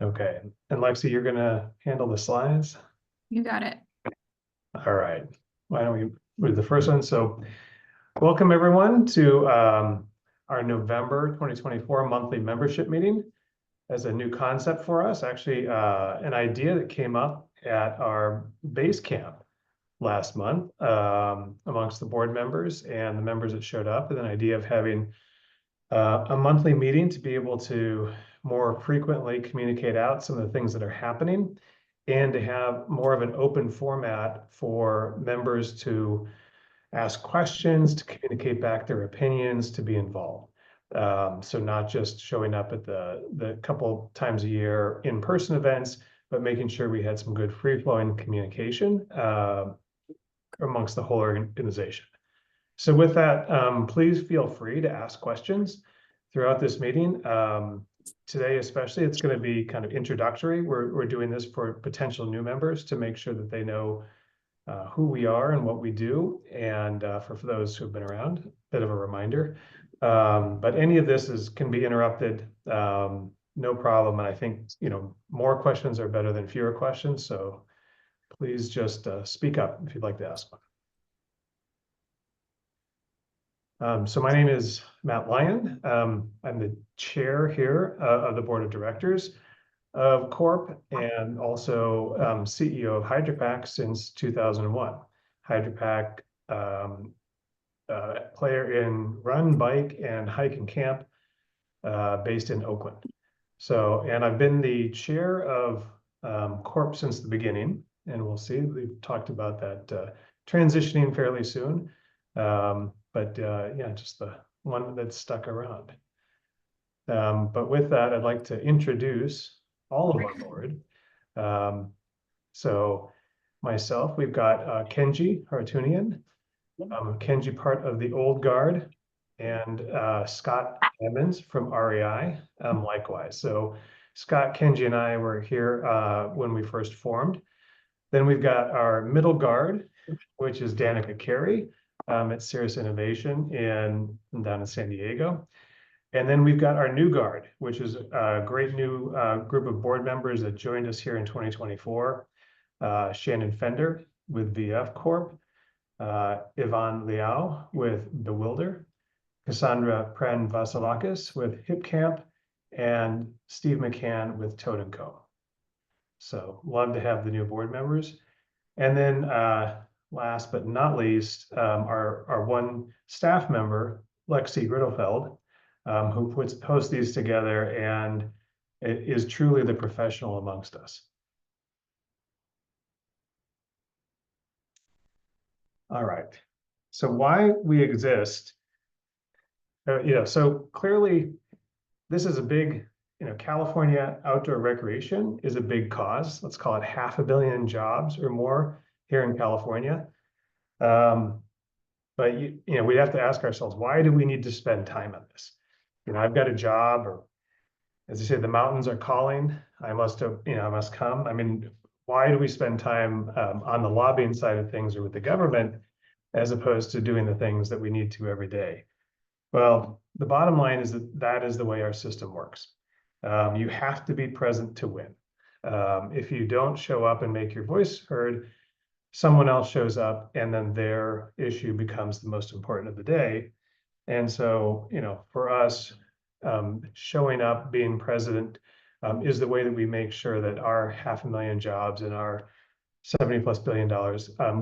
Okay, and Lexi, you're gonna handle the slides? You got it. All right, why don't we move the first one? So welcome everyone to our November 2024 monthly membership meeting. As a new concept for us, actually an idea that came up at our base camp last month amongst the board members and the members that showed up, and an idea of having a monthly meeting to be able to more frequently communicate out some of the things that are happening, and to have more of an open format for members to ask questions, to communicate back their opinions, to be involved. So not just showing up at the couple times a year in-person events, but making sure we had some good free-flowing communication amongst the whole organization. So with that, please feel free to ask questions throughout this meeting. Today, especially, it's going to be kind of introductory. We're doing this for potential new members to make sure that they know who we are and what we do. And for those who've been around, a bit of a reminder. But any of this can be interrupted, no problem. And I think, more questions are better than fewer questions. So please just speak up if you'd like to ask one. So my name is Matt Lyon. I'm the chair here of the board of directors of Corp, and also CEO of HydroPack since 2001. HydroPack, player in run, bike, and hike and camp, based in Oakland. So, and I've been the chair of Corp since the beginning, and we'll see, we've talked about that transitioning fairly soon. But yeah, just the one that's stuck around. But with that, I'd like to introduce all of our board. So myself, we've got Kenji Hartunian, Kenji part of the Old Guard, and Scott Emmons from REI, likewise. So Scott, Kenji, and I were here when we first formed. Then we've got our middle guard, which is Danica Carey at Cirrus Innovation down in San Diego. And then we've got our new guard, which is a great new group of board members that joined us here in 2024. Shannon Fender with VF Corp, Yvonne Liao with Bewilder, Cassandra Pran-Vasilakis with HipCamp, and Steve McCann with Toad & Co. So love to have the new board members. And then last but not least, our one staff member, Lexi Grittelfeld, who hosts these together and is truly the professional amongst us. All right, so why we exist, so clearly this is a big, California outdoor recreation is a big cause. Let's call it 500 million jobs or more here in California. But we have to ask ourselves, why do we need to spend time on this? I've got a job, or as I say, the mountains are calling. I must come. I mean, why do we spend time on the lobbying side of things or with the government, as opposed to doing the things that we need to every day? Well, the bottom line is that is the way our system works. You have to be present to win. If you don't show up and make your voice heard, someone else shows up, and then their issue becomes the most important of the day. And so, for us, showing up, being present, is the way that we make sure that our 500 million jobs and our $70+ billion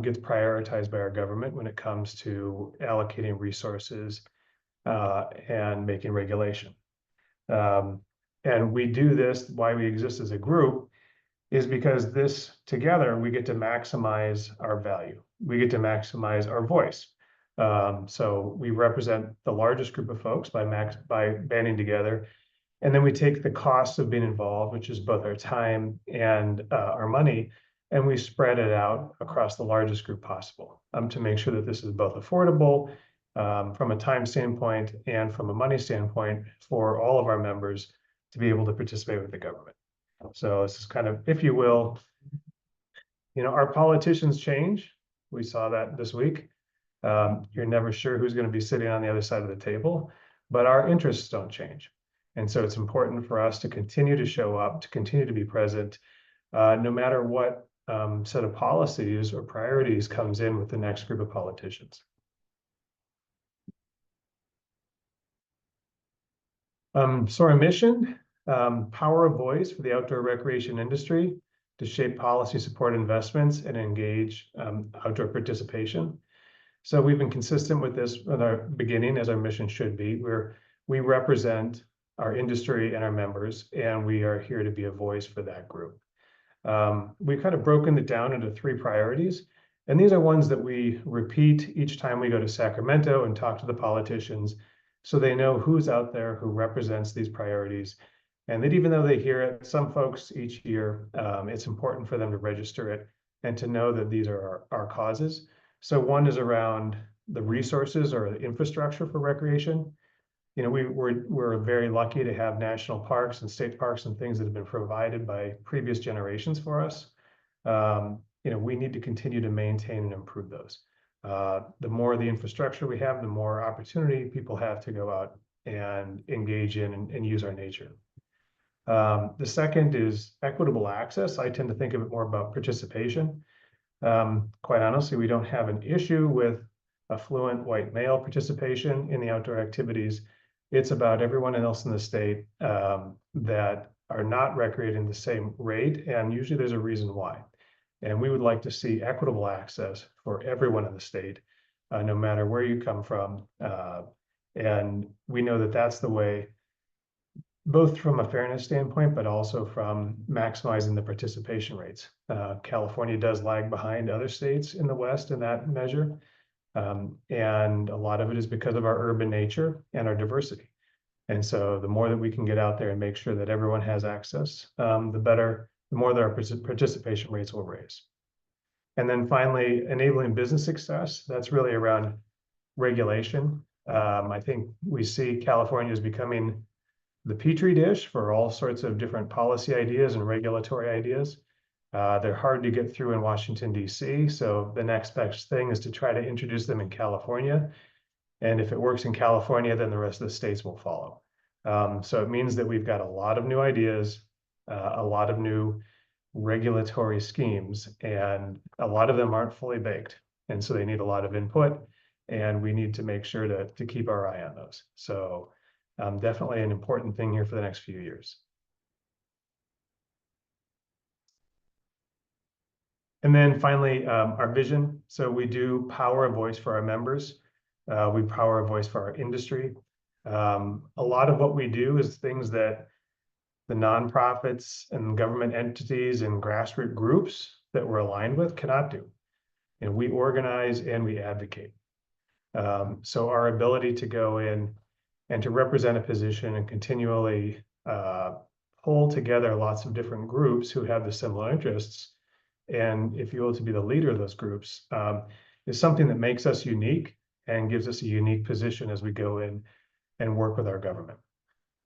gets prioritized by our government when it comes to allocating resources and making regulation. And we do this, why we exist as a group, is because this together, we get to maximize our value. We get to maximize our voice. So we represent the largest group of folks by banding together. And then we take the cost of being involved, which is both our time and our money, and we spread it out across the largest group possible to make sure that this is both affordable from a time standpoint and from a money standpoint for all of our members to be able to participate with the government. So this is kind of, if you will, our politicians change. We saw that this week. You're never sure who's going to be sitting on the other side of the table, but our interests don't change. And so it's important for us to continue to show up, to continue to be present, no matter what set of policies or priorities comes in with the next group of politicians. So our mission, power a voice for the outdoor recreation industry to shape policy support investments and engage outdoor participation. So we've been consistent with this at our beginning, as our mission should be, where we represent our industry and our members, and we are here to be a voice for that group. We've kind of broken it down into 3 priorities, and these are ones that we repeat each time we go to Sacramento and talk to the politicians, so they know who's out there who represents these priorities, and that even though they hear it, some folks each year, it's important for them to register it and to know that these are our causes. So one is around the resources or the infrastructure for recreation. You know, we're very lucky to have national parks and state parks and things that have been provided by previous generations for us. You know, we need to continue to maintain and improve those. The more the infrastructure we have, the more opportunity people have to go out and engage in and use our nature. The second is equitable access. I tend to think of it more about participation. Quite honestly, we don't have an issue with affluent white male participation in the outdoor activities. It's about everyone else in the state that are not recreating the same rate, and usually there's a reason why. And we would like to see equitable access for everyone in the state, no matter where you come from. And we know that that's the way, both from a fairness standpoint, but also from maximizing the participation rates. California does lag behind other states in the West in that measure. And a lot of it is because of our urban nature and our diversity. And so the more that we can get out there and make sure that everyone has access, the better, the more that our participation rates will raise. And then finally, enabling business success. That's really around regulation. I think we see California is becoming the petri dish for all sorts of different policy ideas and regulatory ideas. They're hard to get through in Washington, D.C. So the next best thing is to try to introduce them in California. And if it works in California, then the rest of the states will follow. So it means that we've got a lot of new ideas, a lot of new regulatory schemes, and a lot of them aren't fully baked. And so they need a lot of input, and we need to make sure to keep our eye on those. So definitely an important thing here for the next few years. And then finally, our vision. So we do power a voice for our members. We power a voice for our industry. A lot of what we do is things that the nonprofits and government entities and grassroots groups that we're aligned with cannot do. And we organize and we advocate. So our ability to go in and to represent a position and continually pull together lots of different groups who have the similar interests, and if you will, to be the leader of those groups, is something that makes us unique and gives us a unique position as we go in and work with our government.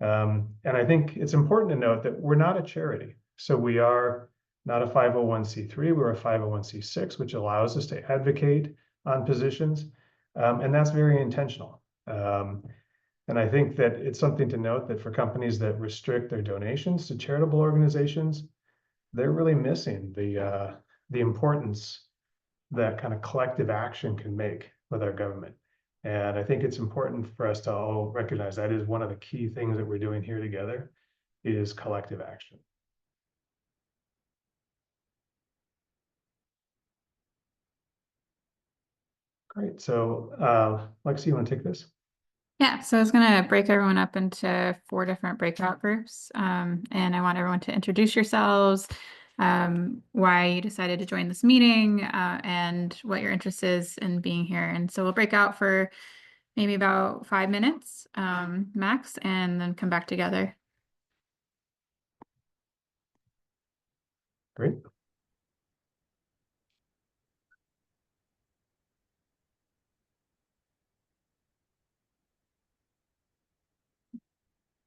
And I think it's important to note that we're not a charity. So we are not a 501c3, we're a 501c6, which allows us to advocate on positions. And that's very intentional. And I think that it's something to note that for companies that restrict their donations to charitable organizations, they're really missing the importance that kind of collective action can make with our government. And I think it's important for us to all recognize that is one of the key things that we're doing here together is collective action. Great. So Lexi, you want to take this? Yeah, so I was going to break everyone up into 4 different breakout groups. And I want everyone to introduce yourselves, why you decided to join this meeting, and what your interest is in being here. And so we'll break out for maybe about 5 minutes max, and then come back together. Great.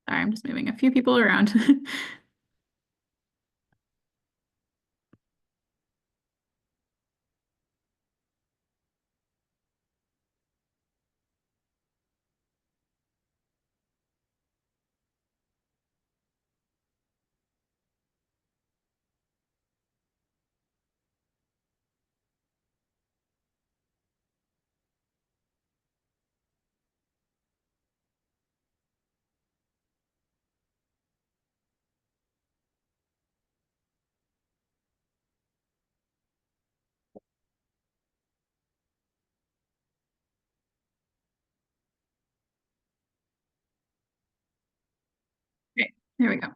Sorry, I'm just moving a few people around. There we go.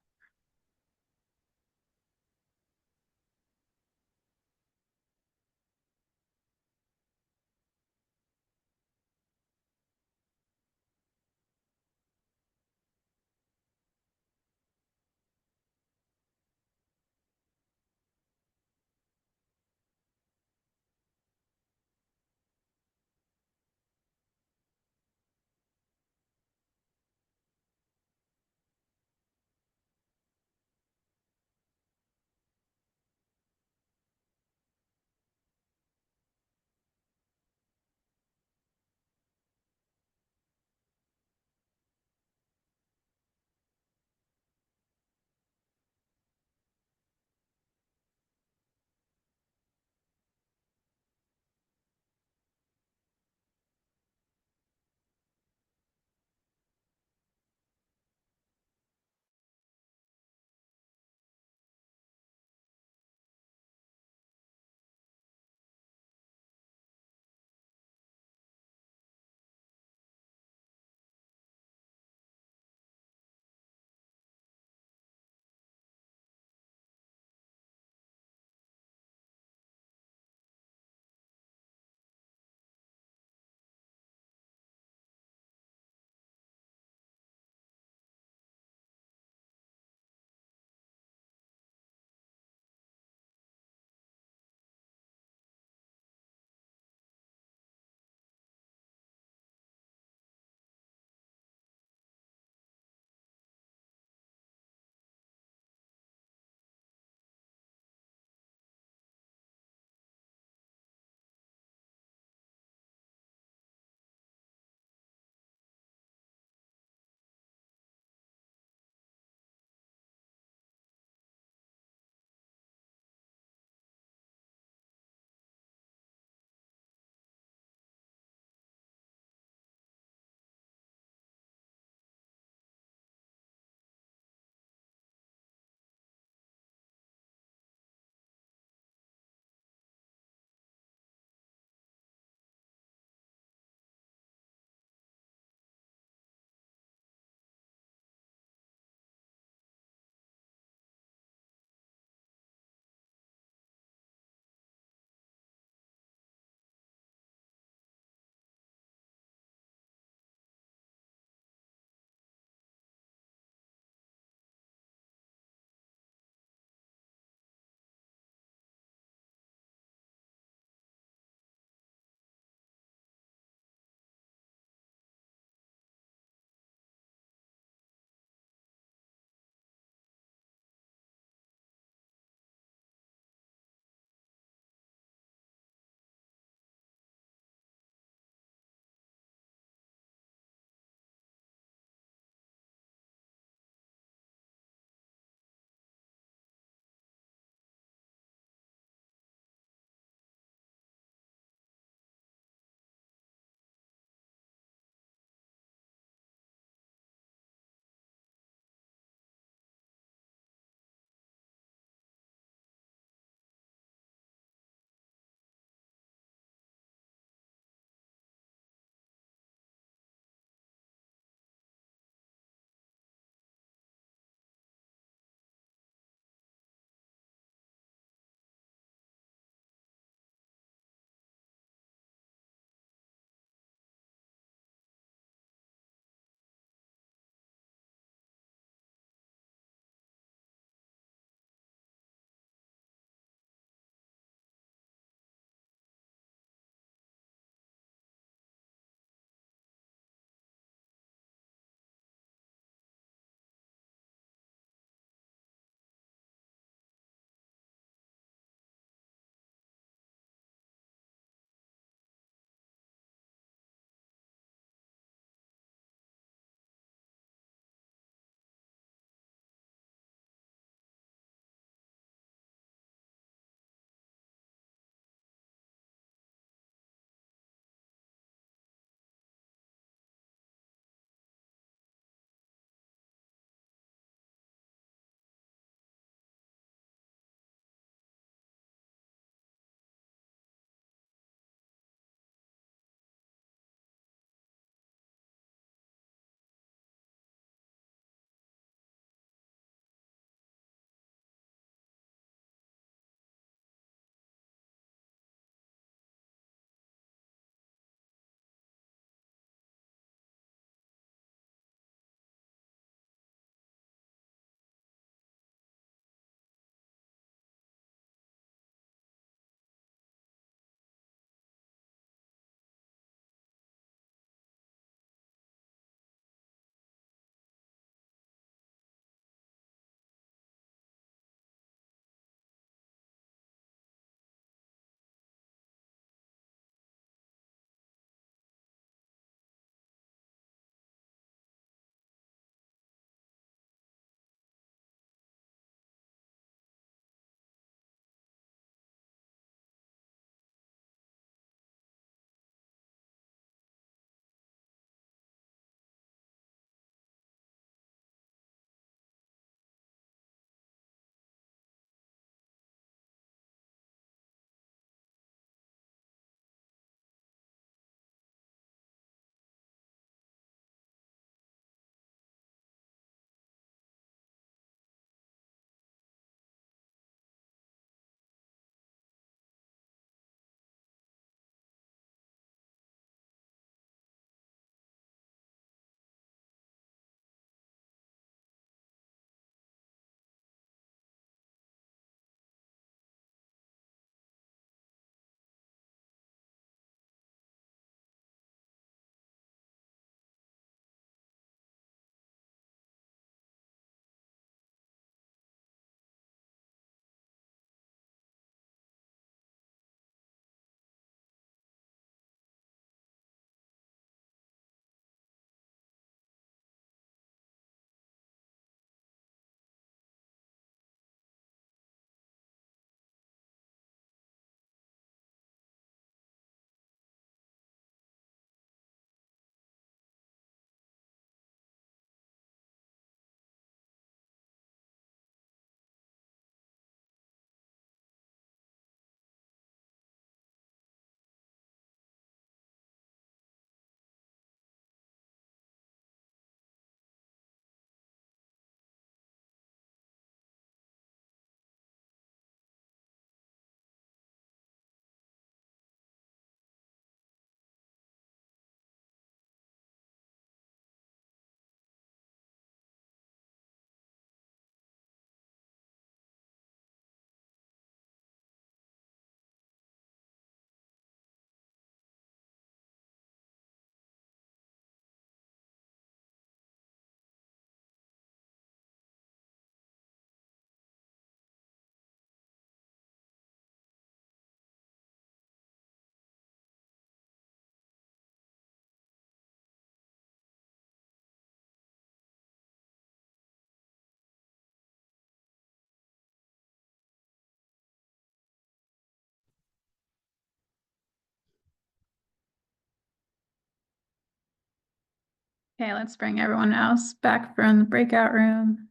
Okay, let's bring everyone else back from the breakout room.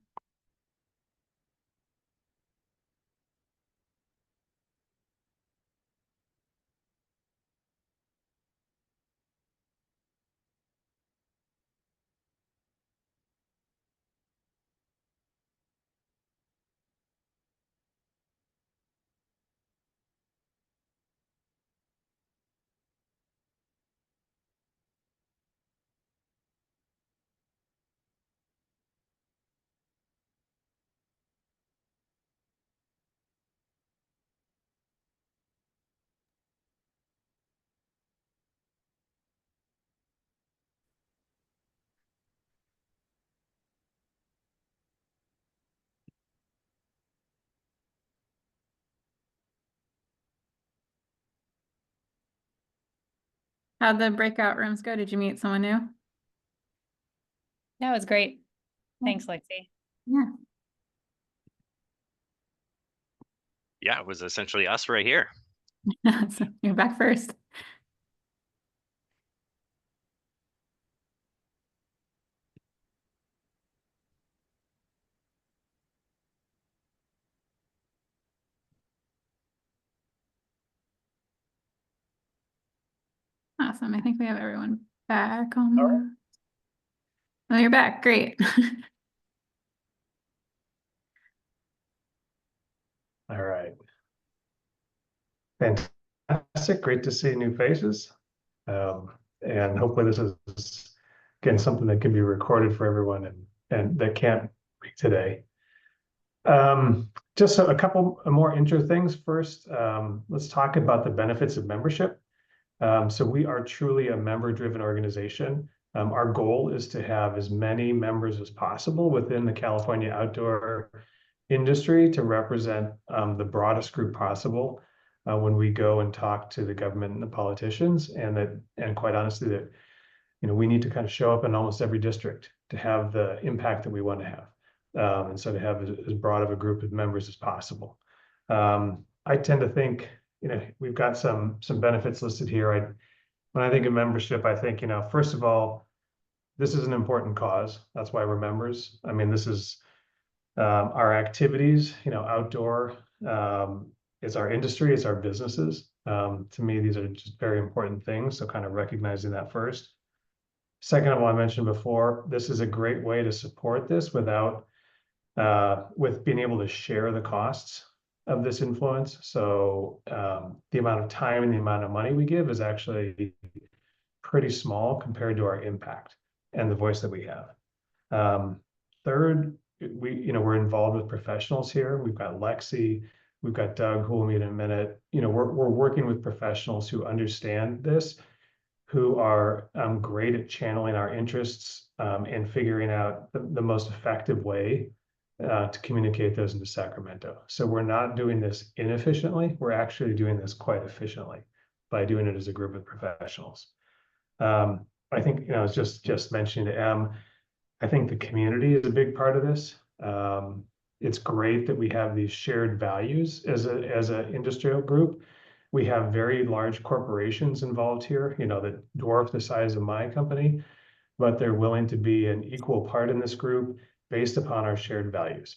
How'd the breakout rooms go? Did you meet someone new? That was great. Yeah. Thanks, Lexi. Yeah. Yeah, it was essentially us right here. So you're back first. Awesome. I think we have everyone back on the. Oh, you're back. Great. All right. Fantastic. Great to see new faces. And hopefully this is, again, something that can be recorded for everyone and that can't be today. Just a couple more intro things first. Let's talk about the benefits of membership. So we are truly a member-driven organization. Our goal is to have as many members as possible within the California outdoor industry to represent the broadest group possible when we go and talk to the government and the politicians, and quite honestly, that we need to kind of show up in almost every district to have the impact that we want to have. And so to have as broad of a group of members as possible. I tend to think, we've got some benefits listed here. When I think of membership, I think, first of all, this is an important cause. That's why we're members. I mean, this is our activities, outdoor, it's our industry, it's our businesses. To me, these are just very important things. So kind of recognizing that first. Second of all, I mentioned before, this is a great way to support this without with being able to share the costs of this influence. So the amount of time and the amount of money we give is actually pretty small compared to our impact and the voice that we have. Third, we're involved with professionals here. We've got Lexi, we've got Doug, who we'll meet in a minute. We're working with professionals who understand this, who are great at channeling our interests and figuring out the most effective way to communicate those into Sacramento. So we're not doing this inefficiently. We're actually doing this quite efficiently by doing it as a group of professionals. I think, I was just mentioning to Em, I think the community is a big part of this. It's great that we have these shared values as an industrial group. We have very large corporations involved here, that dwarf the size of my company, but they're willing to be an equal part in this group based upon our shared values.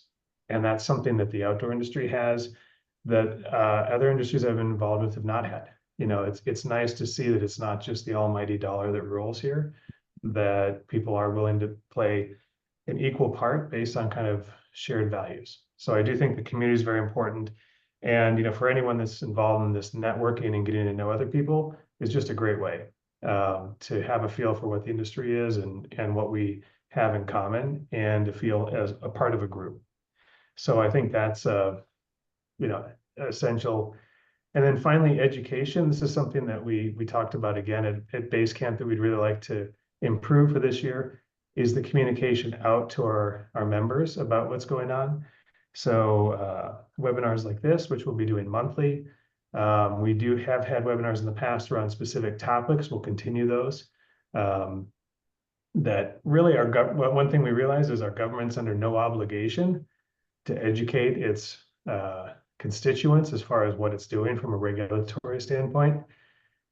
And that's something that the outdoor industry has that other industries I've been involved with have not had. It's nice to see that it's not just the almighty dollar that rules here, that people are willing to play an equal part based on kind of shared values. So I do think the community is very important. And, for anyone that's involved in this networking and getting to know other people, is just a great way to have a feel for what the industry is and what we have in common, and to feel as a part of a group. So I think that's, essential. And then finally, education. This is something that we talked about again at base camp that we'd really like to improve for this year, is the communication out to our members about what's going on. So webinars like this, which we'll be doing monthly. We do have had webinars in the past around specific topics. We'll continue those. That really one thing we realize is our government's under no obligation to educate its constituents as far as what it's doing from a regulatory standpoint.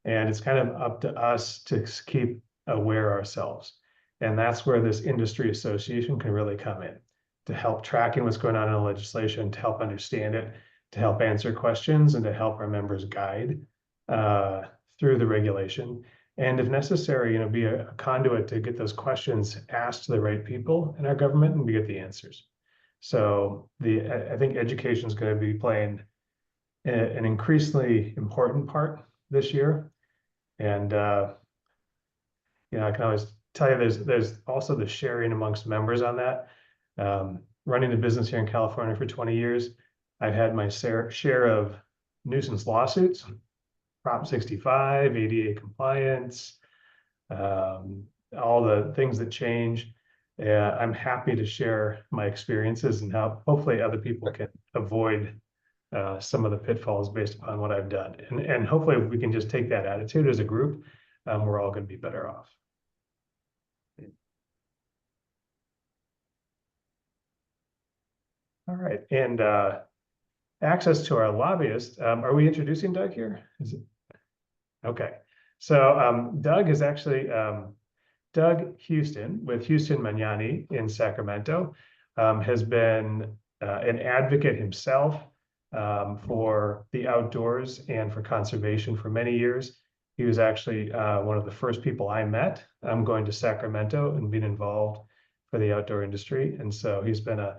And it's kind of up to us to keep aware ourselves. And that's where this industry association can really come in to help tracking what's going on in the legislation, to help understand it, to help answer questions, and to help our members guide through the regulation. And if necessary, be a conduit to get those questions asked to the right people in our government and to get the answers. So I think education is going to be playing an increasingly important part this year. And I can always tell you there's also the sharing amongst members on that. Running a business here in California for 20 years, I've had my share of nuisance lawsuits, Prop 65, ADA compliance, all the things that change. I'm happy to share my experiences and how hopefully other people can avoid some of the pitfalls based upon what I've done. And hopefully if we can just take that attitude as a group, we're all going to be better off. All right, and access to our lobbyist. Are we introducing Doug here? Is it? Okay, so Doug is actually Doug Houston with Houston Magnani in Sacramento, has been an advocate himself for the outdoors and for conservation for many years. He was actually one of the first people I met going to Sacramento and being involved for the outdoor industry. And so he's been a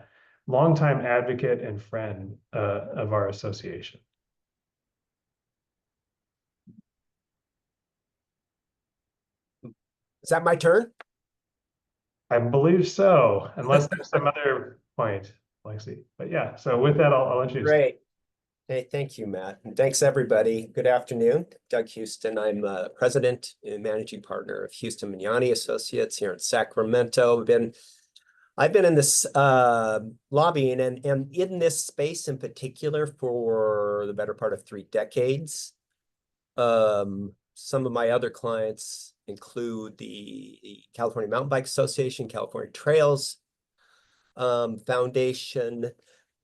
longtime advocate and friend of our association. Is that my turn? I believe so, unless there's some other point, Lexi. But yeah, so with that, I'll introduce. Great. Hey, thank you, Matt. And thanks, everybody. Good afternoon. Doug Houston. I'm president and managing partner of Houston Magnani Associates here in Sacramento. I've been in this lobbying and in this space in particular for the better part of 3 decades. Some of my other clients include the California Mountain Bike Association, California Trails Foundation,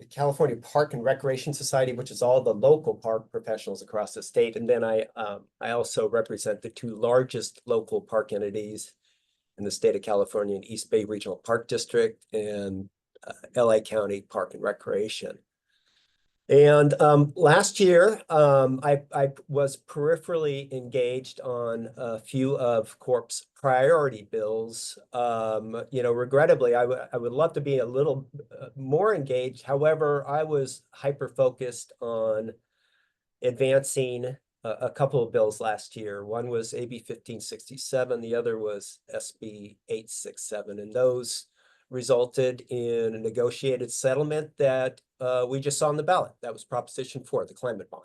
the California Park and Recreation Society, which is all the local park professionals across the state. And then I also represent the 2 largest local park entities in the state of California, in East Bay Regional Park District and LA County Park and Recreation. And last year, I was peripherally engaged on a few of Corp's priority bills. Regrettably, I would love to be a little more engaged. However, I was hyper-focused on advancing a couple of bills last year. One was AB 1567, the other was SB 867, and those resulted in a negotiated settlement that we just saw on the ballot. That was Proposition 4, the climate bond.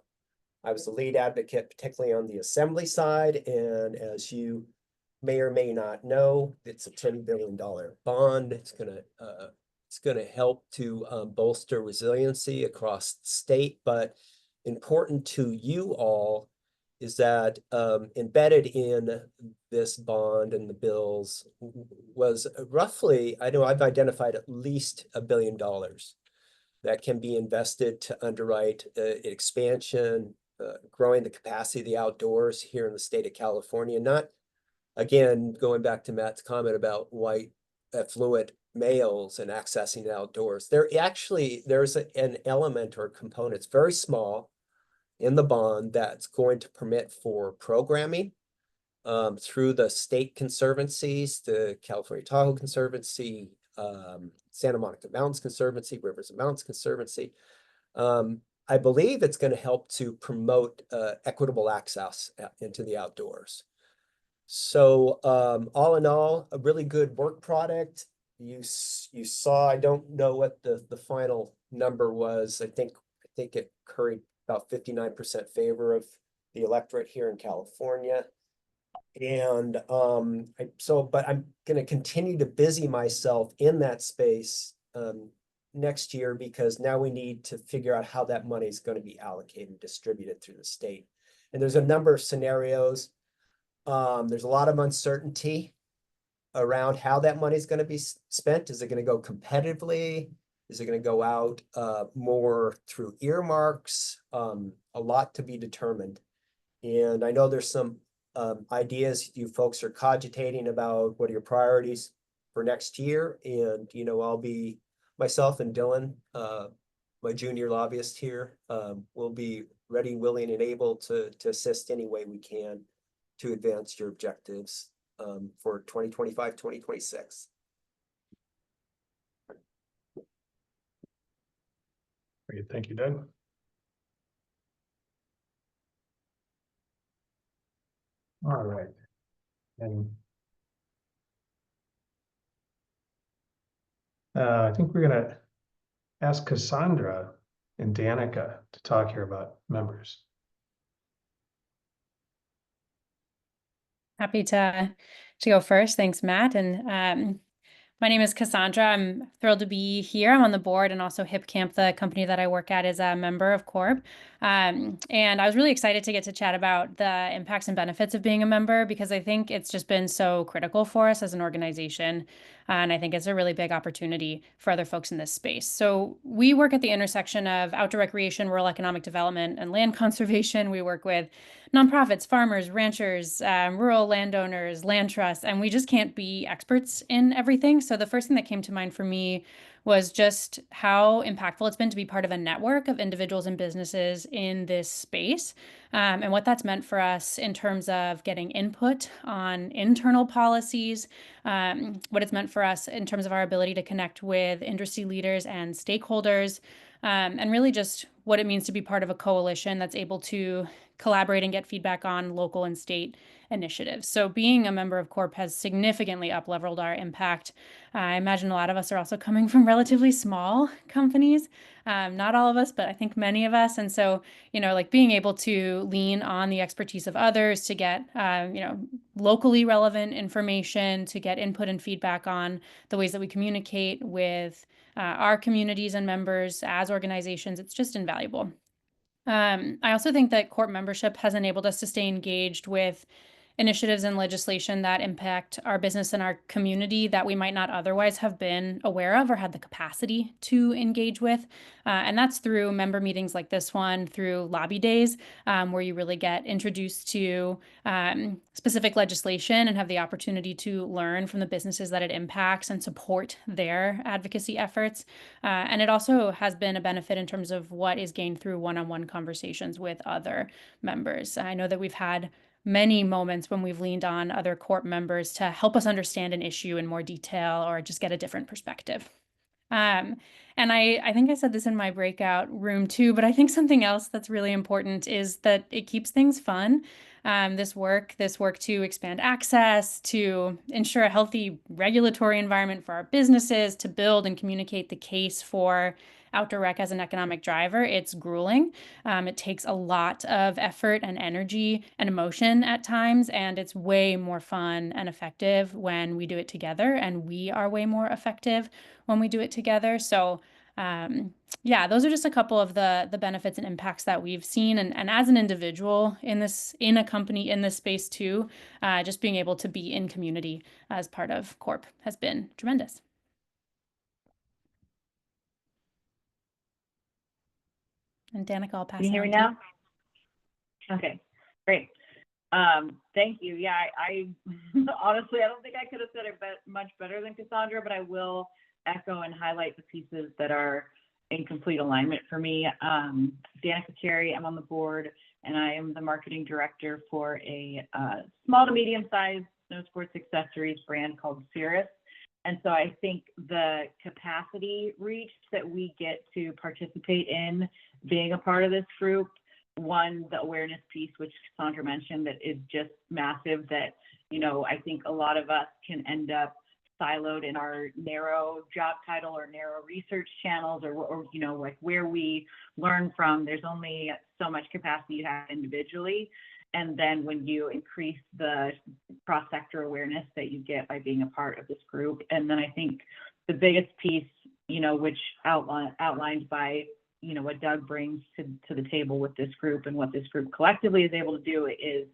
I was the lead advocate, particularly on the assembly side, and as you may or may not know, it's a $10 billion bond. It's gonna help to bolster resiliency across the state, but important to you all is that embedded in this bond and the bills was roughly, I know I've identified at least $1 billion that can be invested to underwrite expansion, growing the capacity of the outdoors here in the state of California. Not, again, going back to Matt's comment about white affluent males and accessing the outdoors. There's an element or component, it's very small, in the bond that's going to permit for programming through the state conservancies, the California Tahoe Conservancy, Santa Monica Mountains Conservancy, Rivers and Mountains Conservancy. I believe it's going to help to promote equitable access into the outdoors. So all in all, a really good work product. You saw, I don't know what the final number was. I think it curried about 59% favor of the electorate here in California. And but I'm going to continue to busy myself in that space next year, because now we need to figure out how that money is going to be allocated, distributed through the state. And there's a number of scenarios. There's a lot of uncertainty around how that money is going to be spent. Is it going to go competitively? Is it going to go out more through earmarks? A lot to be determined. And I know there's some ideas you folks are cogitating about. What are your priorities for next year? And, you know, I'll be, myself and Dylan, my junior lobbyist here, will be ready, willing, and able to assist any way we can to advance your objectives for 2025, 2026. Great, thank you, Doug. All right. And I think we're gonna ask Cassandra and Danica to talk here about members. Happy to go first. Thanks, Matt. And my name is Cassandra. I'm thrilled to be here. I'm on the board, and also HipCamp, the company that I work at, is a member of Corp. And I was really excited to get to chat about the impacts and benefits of being a member, because I think it's just been so critical for us as an organization. And I think it's a really big opportunity for other folks in this space. So we work at the intersection of outdoor recreation, rural economic development, and land conservation. We work with nonprofits, farmers, ranchers, rural landowners, land trusts, and we just can't be experts in everything. So the first thing that came to mind for me was just how impactful it's been to be part of a network of individuals and businesses in this space, and what that's meant for us in terms of getting input on internal policies, what it's meant for us in terms of our ability to connect with industry leaders and stakeholders, and really just what it means to be part of a coalition that's able to collaborate and get feedback on local and state initiatives. So being a member of Corp has significantly up-leveled our impact. I imagine a lot of us are also coming from relatively small companies. Not all of us, but I think many of us. And so, you know, like being able to lean on the expertise of others to get, you know, locally relevant information, to get input and feedback on the ways that we communicate with our communities and members as organizations, it's just invaluable. I also think that Corp membership has enabled us to stay engaged with initiatives and legislation that impact our business and our community that we might not otherwise have been aware of or had the capacity to engage with. And that's through member meetings like this one, through lobby days, where you really get introduced to specific legislation and have the opportunity to learn from the businesses that it impacts and support their advocacy efforts. And it also has been a benefit in terms of what is gained through one-on-one conversations with other members. I know that we've had many moments when we've leaned on other Corp members to help us understand an issue in more detail or just get a different perspective. And I think I said this in my breakout room too, but I think something else that's really important is that it keeps things fun. This work to expand access, to ensure a healthy regulatory environment for our businesses, to build and communicate the case for outdoor rec as an economic driver, it's grueling. It takes a lot of effort and energy and emotion at times, and it's way more fun and effective when we do it together, and we are way more effective when we do it together. So yeah, those are just a couple of the benefits and impacts that we've seen. And as an individual in a company in this space too, just being able to be in community as part of Corp has been tremendous. And Danica, I'll pass Can you hear it me on to now? Okay, great. Thank you. Yeah, I honestly, I don't think I could have said it much better than Cassandra, but I will echo and highlight the pieces that are in complete alignment for me. Danica Cherry, I'm on the board, and I am the marketing director for a small to medium-sized snow sports accessories brand called Cirrus. And so I think the capacity reach that we get to participate in being a part of this group, one, the awareness piece, which Cassandra mentioned, that is just massive, that, you know, I think a lot of us can end up siloed in our narrow job title or narrow research channels, or you know, like where we learn from, there's only so much capacity you have individually. And then when you increase the cross-sector awareness that you get by being a part of this group, and then I think the biggest piece, you know, which outlined by, you know, what Doug brings to the table with this group and what this group collectively is able to do, is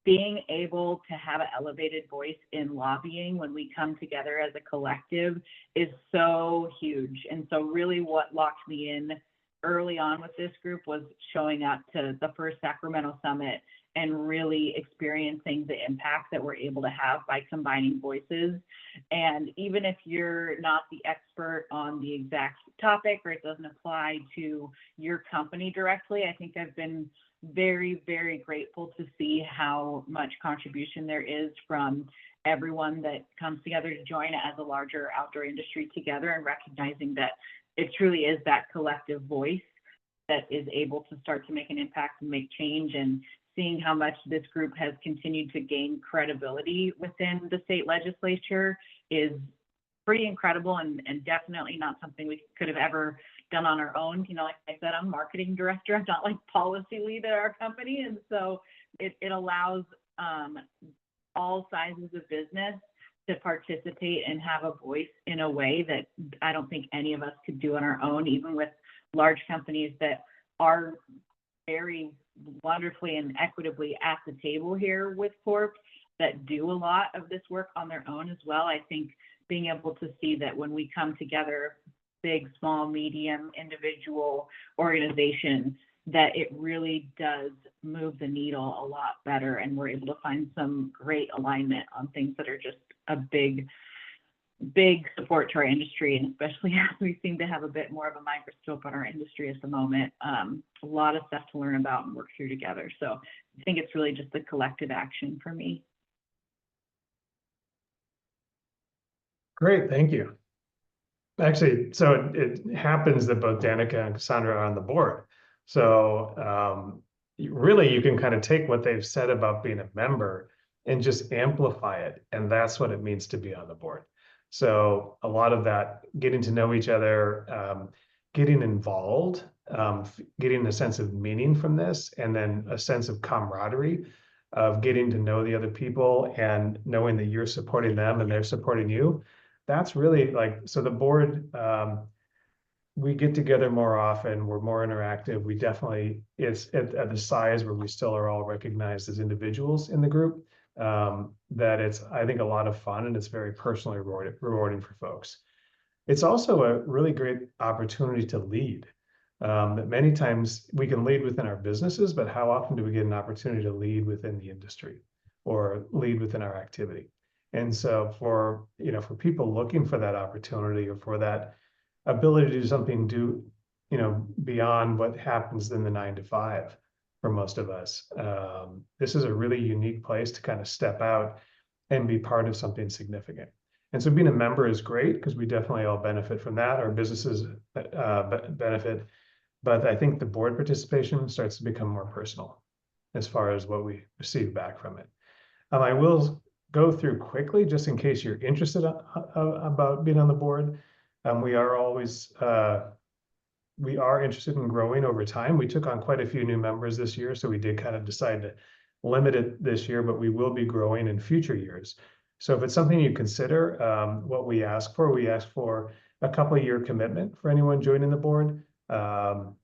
being able to have an elevated voice in lobbying when we come together as a collective is so huge. And so really what locked me in early on with this group was showing up to the first Sacramento Summit and really experiencing the impact that we're able to have by combining voices. And even if you're not the expert on the exact topic or it doesn't apply to your company directly, I think I've been very, very grateful to see how much contribution there is from everyone that comes together to join as a larger outdoor industry together, and recognizing that it truly is that collective voice that is able to start to make an impact and make change. And seeing how much this group has continued to gain credibility within the state legislature is pretty incredible, and definitely not something we could have ever done on our own. You know, like I said, I'm marketing director, I'm not like policy lead at our company. And so it allows all sizes of business to participate and have a voice in a way that I don't think any of us could do on our own, even with large companies that are very wonderfully and equitably at the table here with Corp that do a lot of this work on their own as well. I think being able to see that when we come together, big, small, medium, individual organizations, that it really does move the needle a lot better, and we're able to find some great alignment on things that are just a big support to our industry. And especially as we seem to have a bit more of a microscope on our industry at the moment, a lot of stuff to learn about and work through together. So I think it's really just the collective action for me. Great, thank you. Actually, so it happens that both Danica and Cassandra are on the board. So really, you can kind of take what they've said about being a member and just amplify it. And that's what it means to be on the board. So a lot of that, getting to know each other, getting involved, getting a sense of meaning from this, and then a sense of camaraderie of getting to know the other people and knowing that you're supporting them and they're supporting you. That's really like, so the board, we get together more often, we're more interactive. We definitely, it's at the size where we still are all recognized as individuals in the group, that it's, I think, a lot of fun, and it's very personally rewarding for folks. It's also a really great opportunity to lead. That many times we can lead within our businesses, but how often do we get an opportunity to lead within the industry or lead within our activity? And so for people looking for that opportunity or for that ability to do something, beyond what happens in the 9 to 5 for most of us, this is a really unique place to kind of step out and be part of something significant. And so being a member is great because we definitely all benefit from that. Our businesses benefit, but I think the board participation starts to become more personal as far as what we receive back from it. I will go through quickly, just in case you're interested about being on the board. We are interested in growing over time. We took on quite a few new members this year, so we did kind of decide to limit it this year, but we will be growing in future years. So if it's something you consider, what we ask for a couple of year commitment for anyone joining the board. Of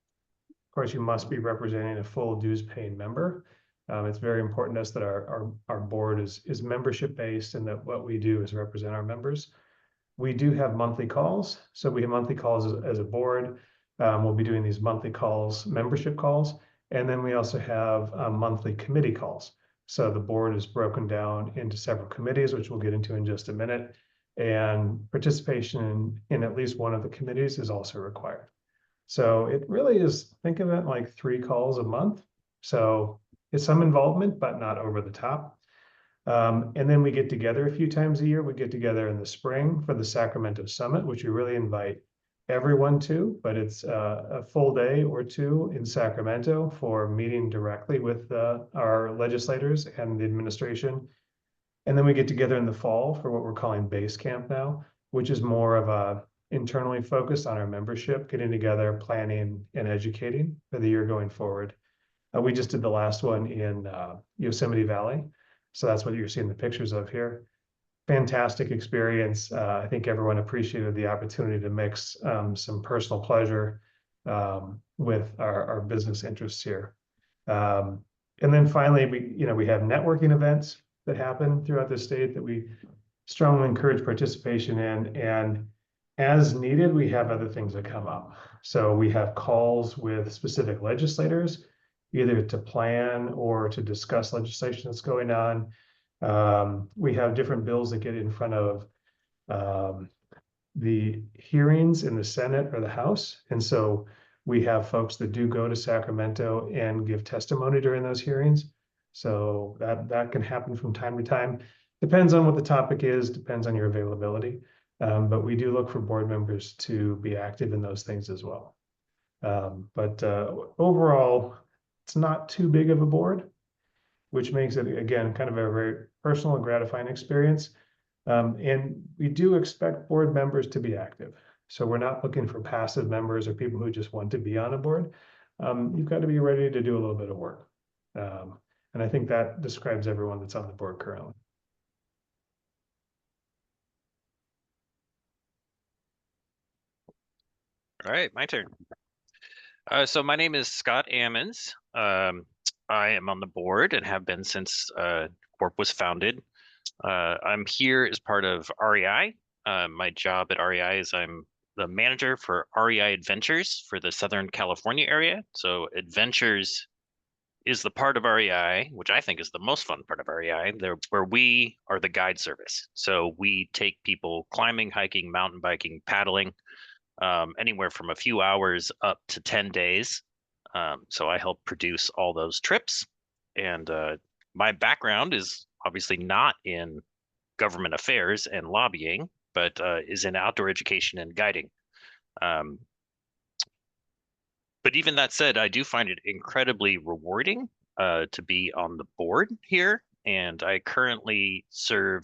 course, you must be representing a full dues paying member. It's very important to us that our board is membership based, and that what we do is represent our members. We do have monthly calls. So we have monthly calls as a board. We'll be doing these monthly calls, membership calls. And then we also have monthly committee calls. So the board is broken down into several committees, which we'll get into in just a minute. And participation in at least one of the committees is also required. So it really is, think of it like 3 calls a month. So it's some involvement, but not over the top. And then we get together a few times a year. We get together in the spring for the Sacramento Summit, which we really invite everyone to, but it's a full day or 2 in Sacramento for meeting directly with our legislators and the administration. And then we get together in the fall for what we're calling Base Camp now, which is more of a internally focused on our membership, getting together, planning, and educating for the year going forward. We just did the last one in Yosemite Valley. So that's what you're seeing the pictures of here. Fantastic experience. I think everyone appreciated the opportunity to mix some personal pleasure with our business interests here. And then finally, we have networking events that happen throughout the state that we strongly encourage participation in. And as needed, we have other things that come up. So we have calls with specific legislators either to plan or to discuss legislation that's going on. We have different bills that get in front of the hearings in the Senate or the House. And so we have folks that do go to Sacramento and give testimony during those hearings. So that can happen from time to time. Depends on what the topic is, depends on your availability. But we do look for board members to be active in those things as well. But overall, it's not too big of a board, which makes it, again, kind of a very personal and gratifying experience. And we do expect board members to be active. So we're not looking for passive members or people who just want to be on a board. You've got to be ready to do a little bit of work. And I think that describes everyone that's on the board currently. All right, my turn. So my name is Scott Ammons. I am on the board and have been since Corp was founded. I'm here as part of REI. My job at REI is I'm the manager for REI Adventures for the Southern California area. So Adventures is the part of REI, which I think is the most fun part of REI, where we are the guide service. So we take people climbing, hiking, mountain biking, paddling, anywhere from a few hours up to 10 days. So I help produce all those trips. And my background is obviously not in government affairs and lobbying, but is in outdoor education and guiding. But even that said, I do find it incredibly rewarding to be on the board here. And I currently serve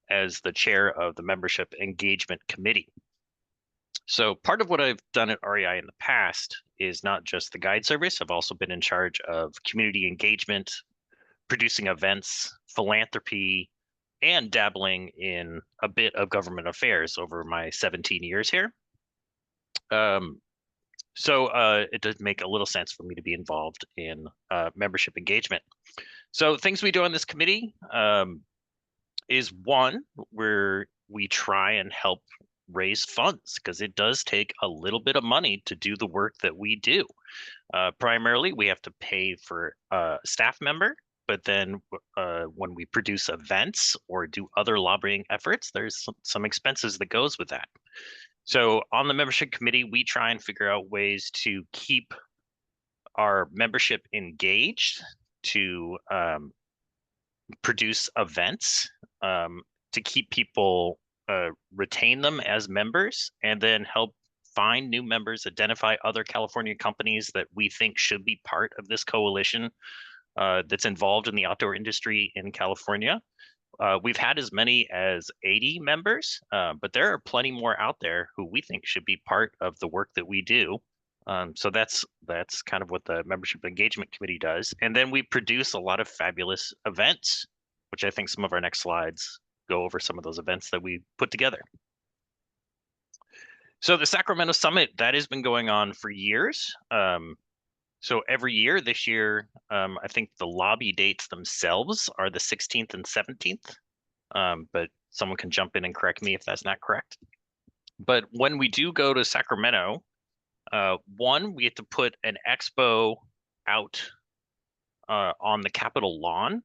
as the chair of the Membership Engagement Committee. So part of what I've done at REI in the past is not just the guide service. I've also been in charge of community engagement, producing events, philanthropy, and dabbling in a bit of government affairs over my 17 years here. So it does make a little sense for me to be involved in membership engagement. So things we do on this committee is one, where we try and help raise funds, because it does take a little bit of money to do the work that we do. Primarily, we have to pay for a staff member, but then when we produce events or do other lobbying efforts, there's some expenses that goes with that. So on the membership committee, we try and figure out ways to keep our membership engaged, to produce events, to keep people, retain them as members, and then help find new members, identify other California companies that we think should be part of this coalition that's involved in the outdoor industry in California. We've had as many as 80 members, but there are plenty more out there who we think should be part of the work that we do. So that's kind of what the Membership Engagement Committee does. And then we produce a lot of fabulous events, which I think some of our next slides go over some of those events that we put together. So the Sacramento Summit, that has been going on for years. So every year, this year, I think the lobby dates themselves are the 16th and 17th, but someone can jump in and correct me if that's not correct. But when we do go to Sacramento, one, we have to put an expo out on the Capitol lawn,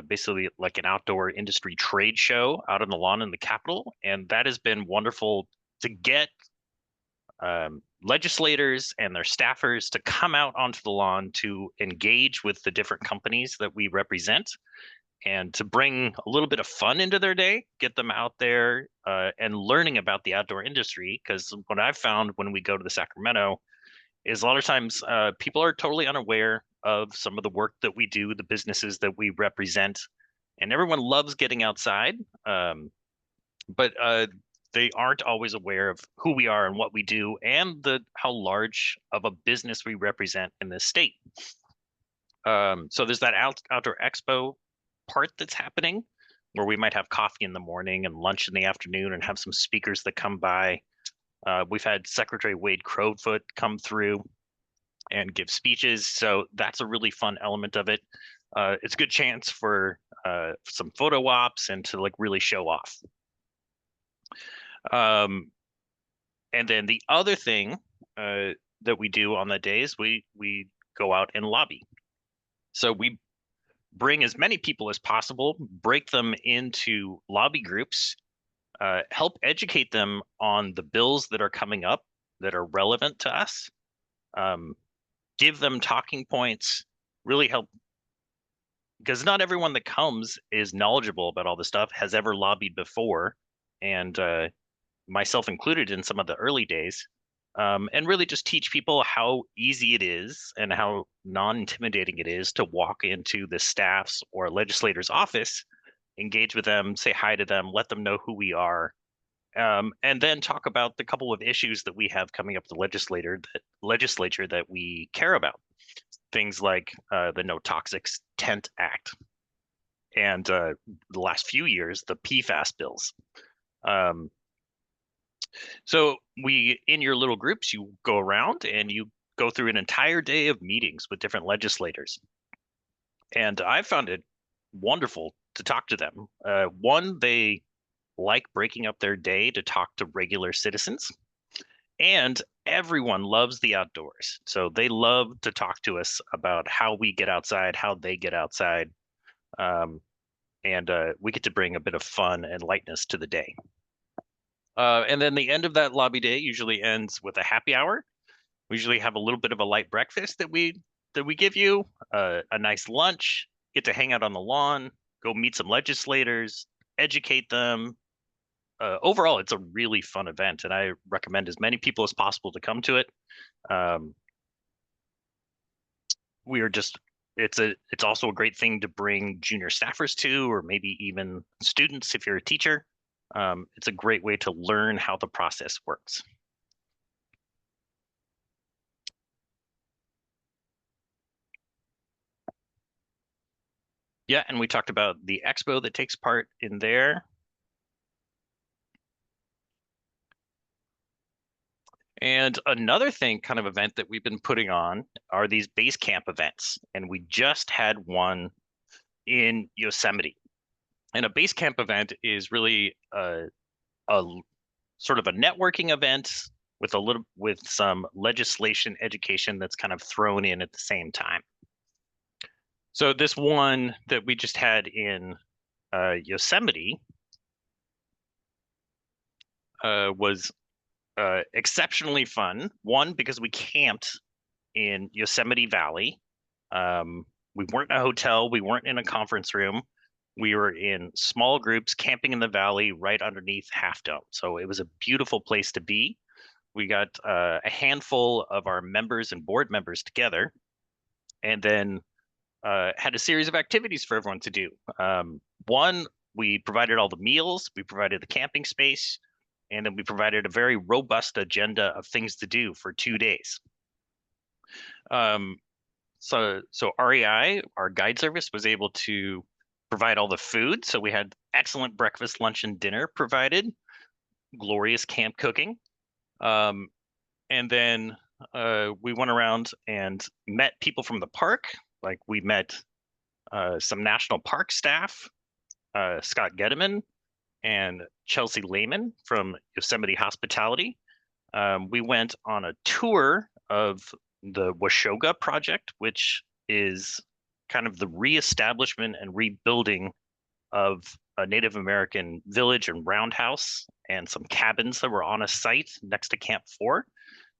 basically like an outdoor industry trade show out on the lawn in the Capitol. And that has been wonderful to get legislators and their staffers to come out onto the lawn to engage with the different companies that we represent, and to bring a little bit of fun into their day, get them out there and learning about the outdoor industry. Because what I've found when we go to the Sacramento is a lot of times people are totally unaware of some of the work that we do, the businesses that we represent, and everyone loves getting outside. But they aren't always aware of who we are and what we do, and how large of a business we represent in this state. So there's that outdoor expo part that's happening, where we might have coffee in the morning and lunch in the afternoon and have some speakers that come by. We've had Secretary Wade Crowfoot come through and give speeches. So that's a really fun element of it. It's a good chance for some photo ops and to like really show off. And then the other thing that we do on that day is we go out and lobby. So we bring as many people as possible, break them into lobby groups, help educate them on the bills that are coming up that are relevant to us, give them talking points, really help, because not everyone that comes is knowledgeable about all this stuff, has ever lobbied before, and myself included in some of the early days, and really just teach people how easy it is and how non-intimidating it is to walk into the staff's or legislator's office, engage with them, say hi to them, let them know who we are, and then talk about the couple of issues that we have coming up the legislature that we care about. Things like the No Toxics Tent Act, and the last few years, the PFAS bills. So in your little groups, you go around and you go through an entire day of meetings with different legislators. And I found it wonderful to talk to them. One, they like breaking up their day to talk to regular citizens. And everyone loves the outdoors. So they love to talk to us about how we get outside, how they get outside. And we get to bring a bit of fun and lightness to the day. And then the end of that lobby day usually ends with a happy hour. We usually have a little bit of a light breakfast that we give you, a nice lunch, get to hang out on the lawn, go meet some legislators, educate them. Overall, it's a really fun event, and I recommend as many people as possible to come to it. It's also a great thing to bring junior staffers to, or maybe even students if you're a teacher. It's a great way to learn how the process works. Yeah, and we talked about the expo that takes part in there. And another thing, kind of event that we've been putting on are these base camp events. And we just had one in Yosemite. And a base camp event is really a sort of a networking event with some legislation education that's kind of thrown in at the same time. So this one that we just had in Yosemite was exceptionally fun. One, because we camped in Yosemite Valley. We weren't in a hotel. We weren't in a conference room. We were in small groups camping in the valley right underneath Half Dome. So it was a beautiful place to be. We got a handful of our members and board members together, and then had a series of activities for everyone to do. One, we provided all the meals, we provided the camping space, and then we provided a very robust agenda of things to do for 2 days. So REI, our guide service, was able to provide all the food. So we had excellent breakfast, lunch, and dinner provided, glorious camp cooking. And then we went around and met people from the park. Like we met some national park staff, Scott Gedeman and Chelsea Lehman from Yosemite Hospitality. We went on a tour of the Washoga Project, which is kind of the reestablishment and rebuilding of a Native American village and roundhouse and some cabins that were on a site next to Camp 4.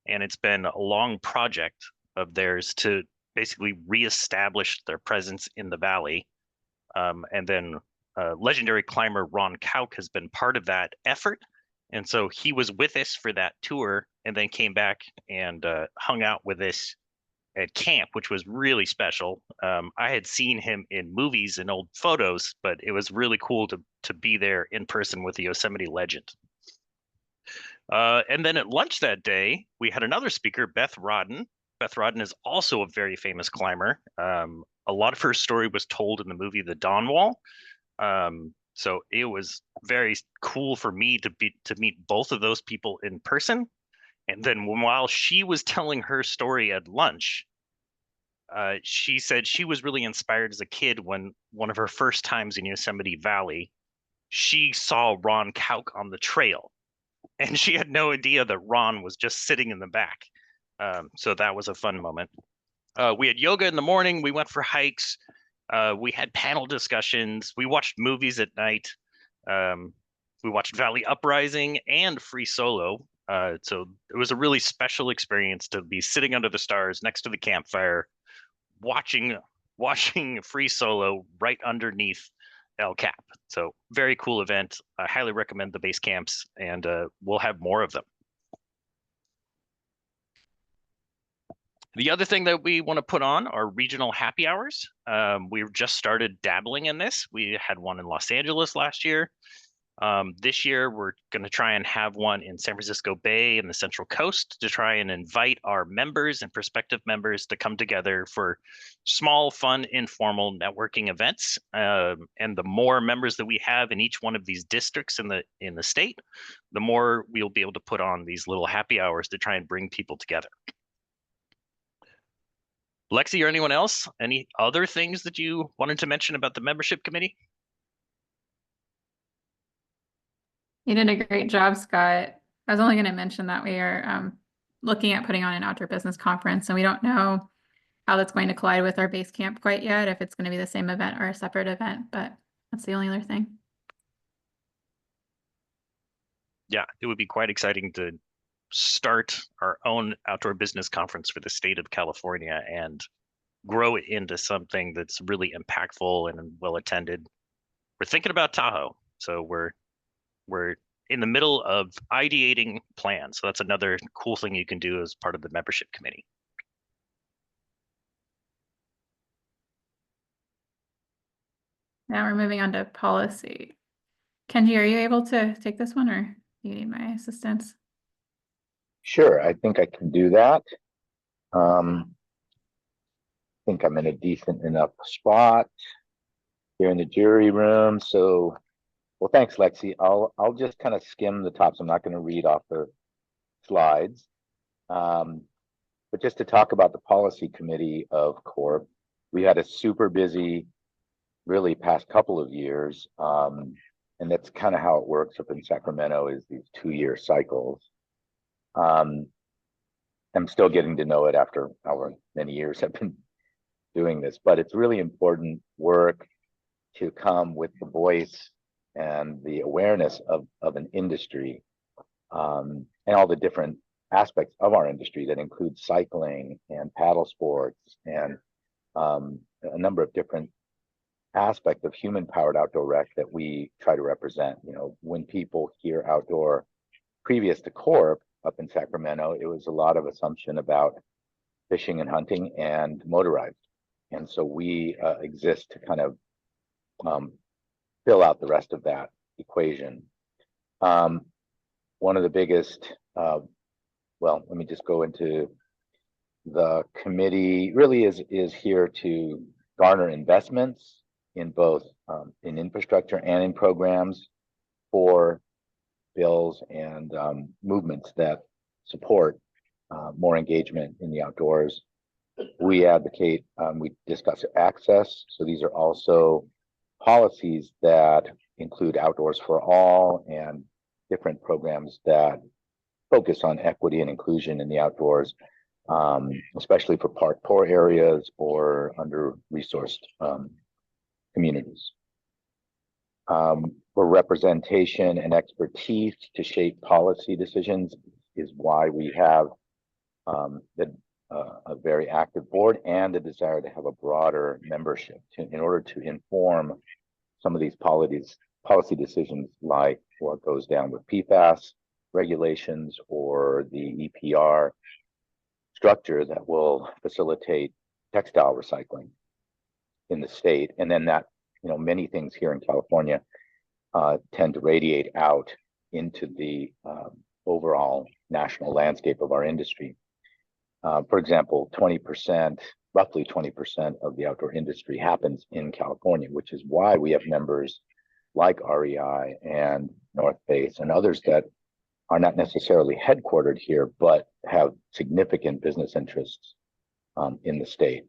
And it's been a long project of theirs to basically reestablish their presence in the valley. And then legendary climber Ron Kauk has been part of that effort. And so he was with us for that tour and then came back and hung out with us at camp, which was really special. I had seen him in movies and old photos, but it was really cool to be there in person with the Yosemite legend. And then at lunch that day, we had another speaker, Beth Rodden. Beth Rodden is also a very famous climber. A lot of her story was told in the movie The Dawn Wall. So it was very cool for me to meet both of those people in person. And then while she was telling her story at lunch, she said she was really inspired as a kid when one of her first times in Yosemite Valley, she saw Ron Kauk on the trail. And she had no idea that Ron was just sitting in the back. So that was a fun moment. We had yoga in the morning. We went for hikes. We had panel discussions. We watched movies at night. We watched Valley Uprising and Free Solo. So it was a really special experience to be sitting under the stars next to the campfire, watching Free Solo right underneath El Cap. So very cool event. I highly recommend the base camps, and we'll have more of them. The other thing that we want to put on are regional happy hours. We've just started dabbling in this. We had one in Los Angeles last year. This year, we're going to try and have one in San Francisco Bay and the Central Coast to try and invite our members and prospective members to come together for small, fun, informal networking events. And the more members that we have in each one of these districts in the state, the more we'll be able to put on these little happy hours to try and bring people together. Lexi or anyone else, any other things that you wanted to mention about the membership committee? You did a great job, Scott. I was only going to mention that we are looking at putting on an outdoor business conference, and we don't know how that's going to collide with our base camp quite yet, if it's going to be the same event or a separate event, but that's the only other thing. Yeah, it would be quite exciting to start our own outdoor business conference for the state of California and grow it into something that's really impactful and well attended. We're thinking about Tahoe, so we're in the middle of ideating plans. So that's another cool thing you can do as part of the membership committee. Now we're moving on to policy. Kenji, are you able to take this one, or do you need my assistance? Sure, I think I can do that. I think I'm in a decent enough spot here in the jury room. So, well, thanks, Lexi. I'll just kind of skim the tops. I'm not going to read off the slides. But just to talk about the policy committee of CORP, we had a super busy, really past couple of years. And that's kind of how it works up in Sacramento, is these 2-year cycles. I'm still getting to know it after however many years I've been doing this, but it's really important work to come with the voice and the awareness of an industry, and all the different aspects of our industry that include cycling and paddle sports and a number of different aspects of human-powered outdoor rec that we try to represent. You know, when people hear outdoor previous to CORP up in Sacramento, it was a lot of assumption about fishing and hunting and motorized. And so we exist to kind of fill out the rest of that equation. One of the biggest, well, let me just go into the committee. Really is here to garner investments in both in infrastructure and in programs for bills and movements that support more engagement in the outdoors. We advocate, we discuss access. So these are also policies that include Outdoors for All and different programs that focus on equity and inclusion in the outdoors, especially for park poor areas or under-resourced communities. For representation and expertise to shape policy decisions is why we have a very active board and a desire to have a broader membership in order to inform some of these policy decisions, like what goes down with PFAS regulations or the EPR structure that will facilitate textile recycling in the state. And then that, you know, many things here in California tend to radiate out into the overall national landscape of our industry. For example, roughly 20% of the outdoor industry happens in California, which is why we have members like REI and North Face and others that are not necessarily headquartered here, but have significant business interests in the state.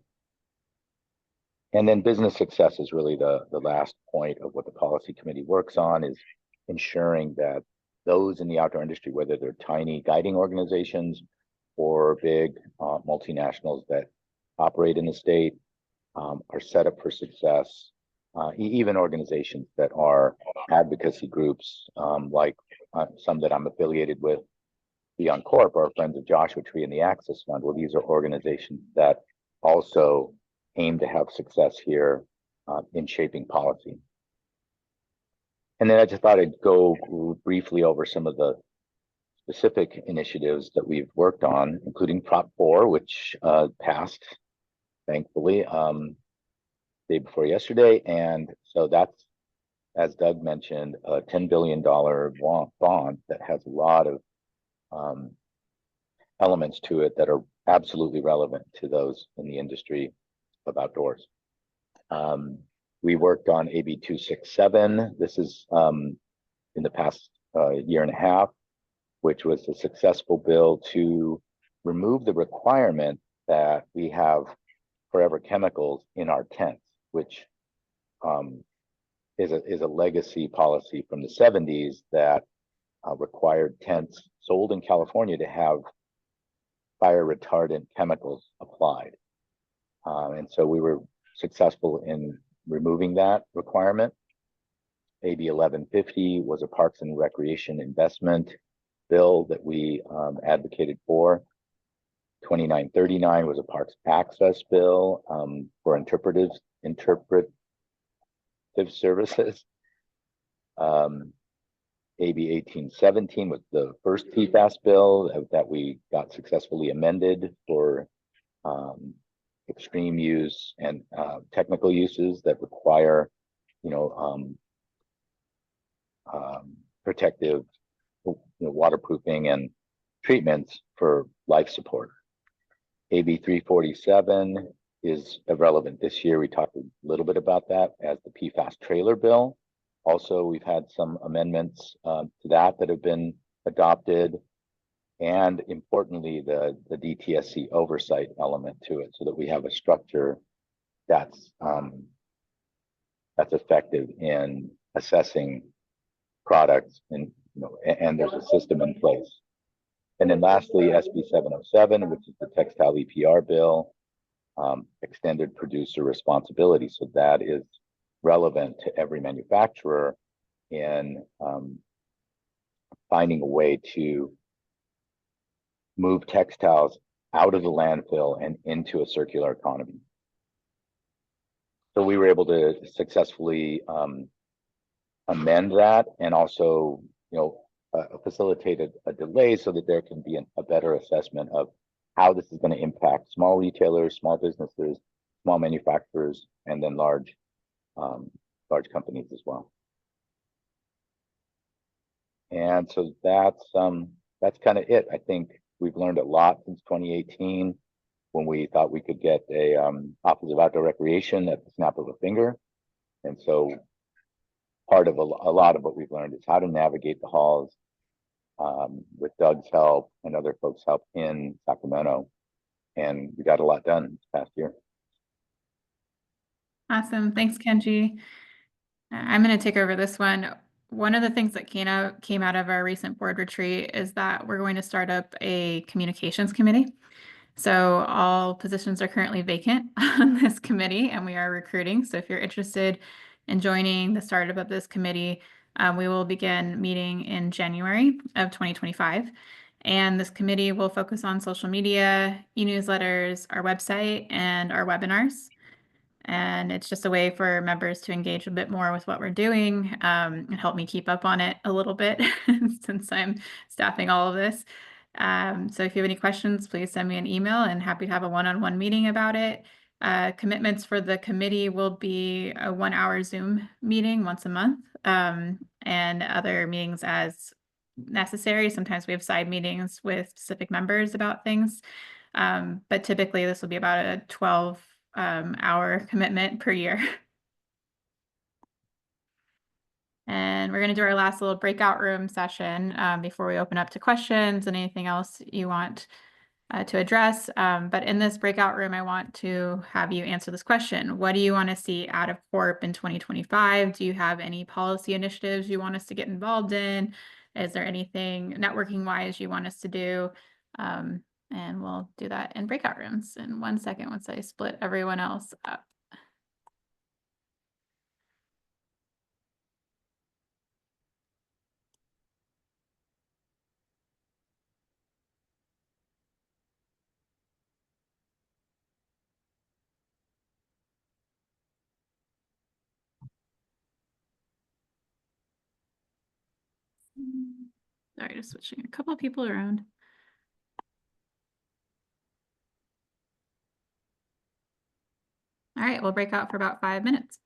And then business success is really the last point of what the policy committee works on, is ensuring that those in the outdoor industry, whether they're tiny guiding organizations or big multinationals that operate in the state are set up for success. Even organizations that are advocacy groups, like some that I'm affiliated with, Beyond Corp, our friends of Joshua Tree and the Access Fund. Well, these are organizations that also aim to have success here in shaping policy. And then I just thought I'd go briefly over some of the specific initiatives that we've worked on, including Prop 4, which passed, thankfully, day before yesterday. And so that's, as Doug mentioned, a $10 billion bond that has a lot of elements to it that are absolutely relevant to those in the industry of outdoors. We worked on AB 267. This is in the past year and a half, which was a successful bill to remove the requirement that we have forever chemicals in our tents, which is a legacy policy from the 70s that required tents sold in California to have fire retardant chemicals applied. And so we were successful in removing that requirement. AB 1150 was a Parks and Recreation investment bill that we advocated for. 2939 was a Parks Access bill for interpretive services. AB 1817 was the first PFAS bill that we got successfully amended for extreme use and technical uses that require, protective, waterproofing and treatments for life support. AB 347 is irrelevant this year. We talked a little bit about that as the PFAS trailer bill. Also, we've had some amendments to that have been adopted, and importantly, the DTSC oversight element to it, so that we have a structure that's effective in assessing products, and there's a system in place. And then lastly, SB 707, which is the textile EPR bill, extended producer responsibility. So that is relevant to every manufacturer in finding a way to move textiles out of the landfill and into a circular economy. So we were able to successfully amend that, and also, facilitated a delay so that there can be a better assessment of how this is going to impact small retailers, small businesses, small manufacturers, and then large companies as well. And so that's kind of it. I think we've learned a lot since 2018, when we thought we could get a Office of Outdoor Recreation at the snap of a finger. And so part of a lot of what we've learned is how to navigate the halls with Doug's help and other folks' help in Sacramento. And we got a lot done this past year. Awesome. Thanks, Kenji. I'm going to take over this one. One of the things that came out of our recent board retreat is that we're going to start up a communications committee. So all positions are currently vacant on this committee, and we are recruiting. So if you're interested in joining the startup of this committee, we will begin meeting in January of 2025. And this committee will focus on social media, e-newsletters, our website, and our webinars. And it's just a way for members to engage a bit more with what we're doing, and help me keep up on it a little bit since I'm staffing all of this. So if you have any questions, please send me an email, and happy to have a one-on-one meeting about it. Commitments for the committee will be a 1-hour Zoom meeting once a month, and other meetings as necessary. Sometimes we have side meetings with specific members about things, but typically this will be about a 12-hour commitment per year. And we're going to do our last little breakout room session before we open up to questions and anything else you want to address. But in this breakout room, I want to have you answer this question. What do you want to see out of Corp in 2025? Do you have any policy initiatives you want us to get involved in? Is there anything networking wise you want us to do? And and we'll do that in breakout rooms in 1 second once I split everyone else up. Sorry, just switching a couple of people around. All right, we'll break out for about 5 minutes.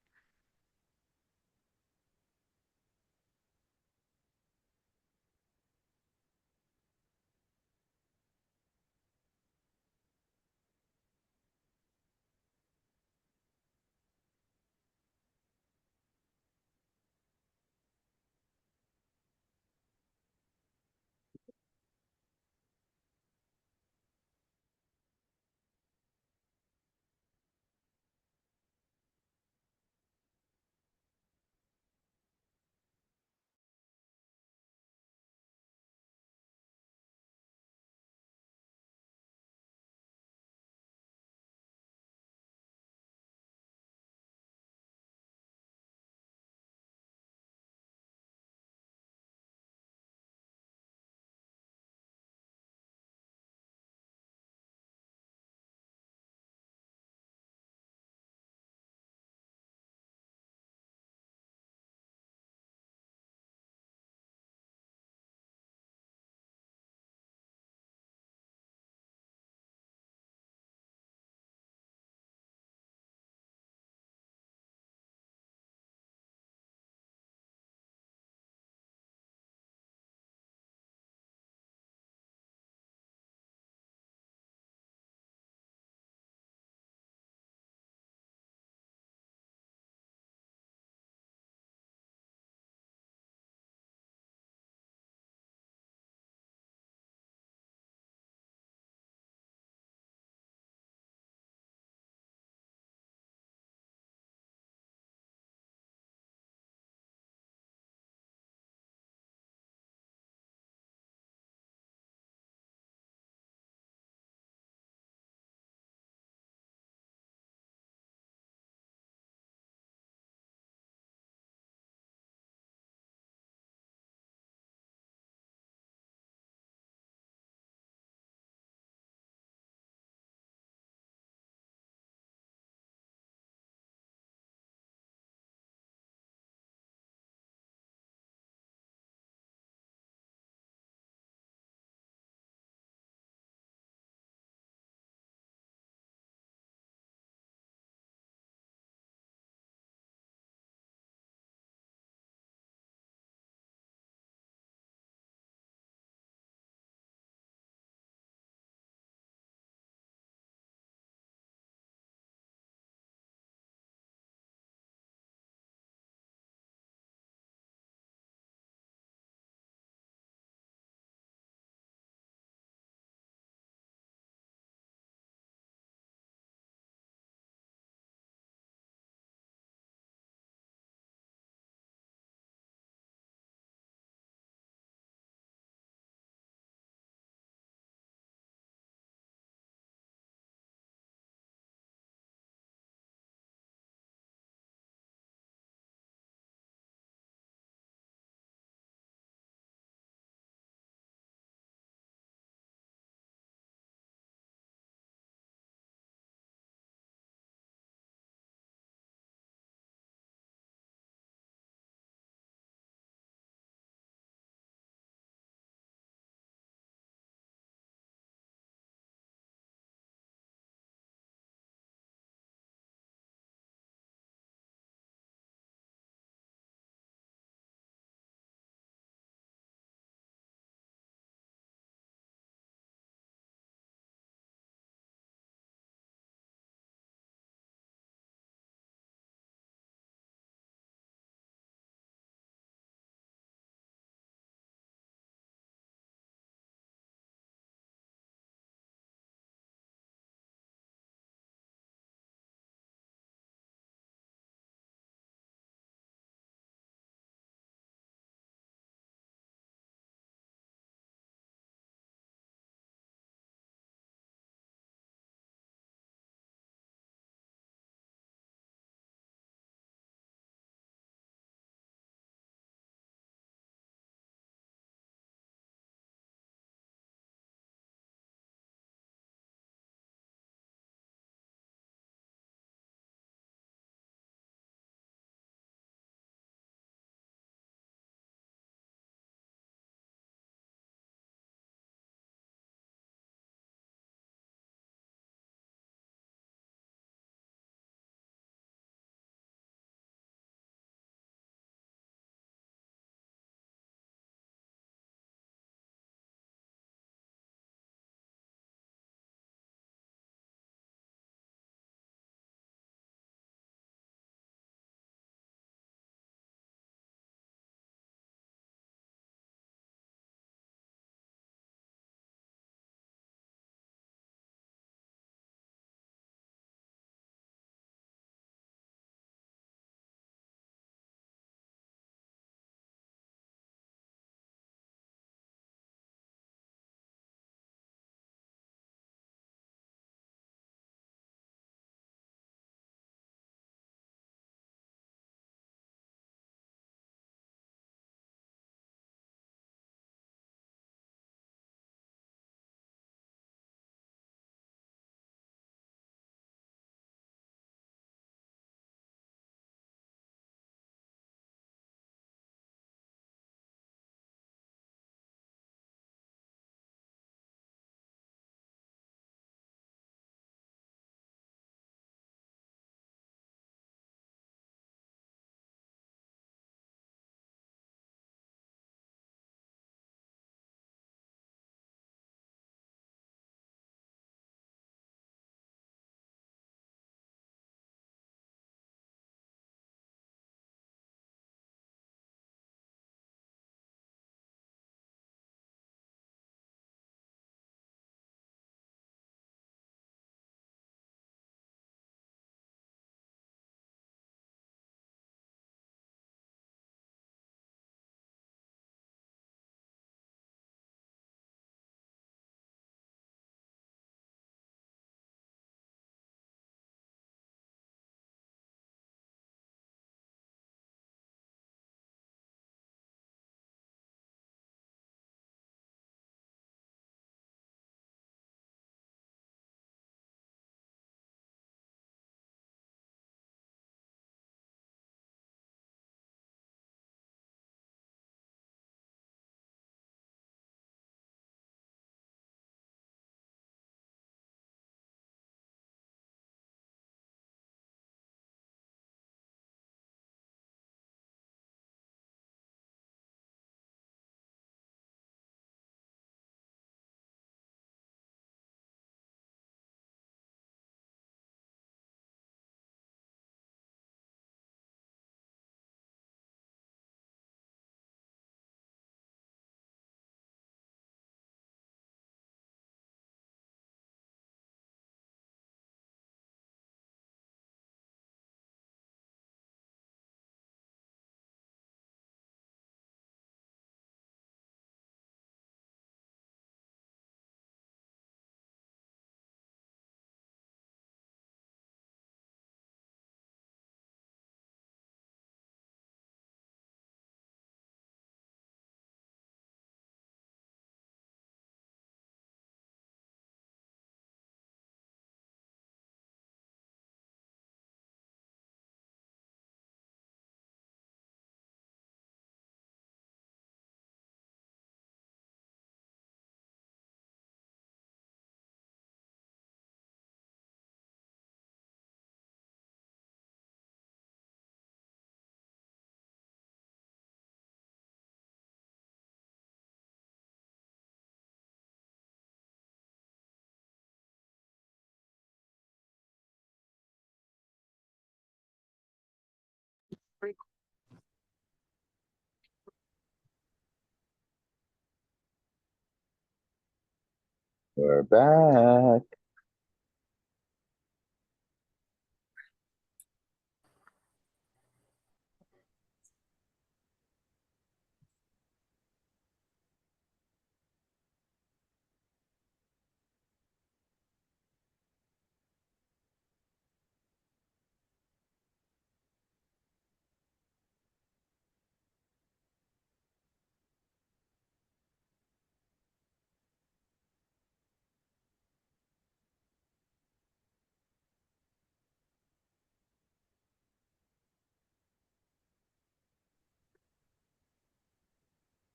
We're back.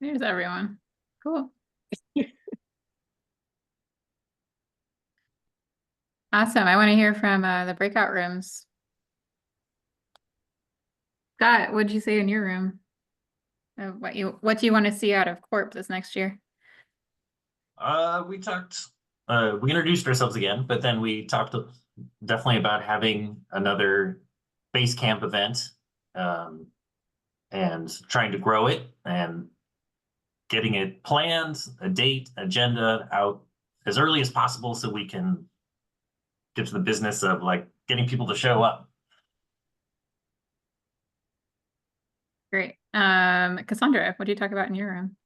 There's everyone. Cool. Awesome. I want to hear from the breakout rooms. Scott, what'd you say in your room? What do you want to see out of Corp this next year? We introduced ourselves again, but then we talked definitely about having another base camp event, and trying to grow it and getting it planned, a date, agenda out as early as possible so we can get to the business of like getting people to show up. Great. Cassandra, what do you talk about in your room?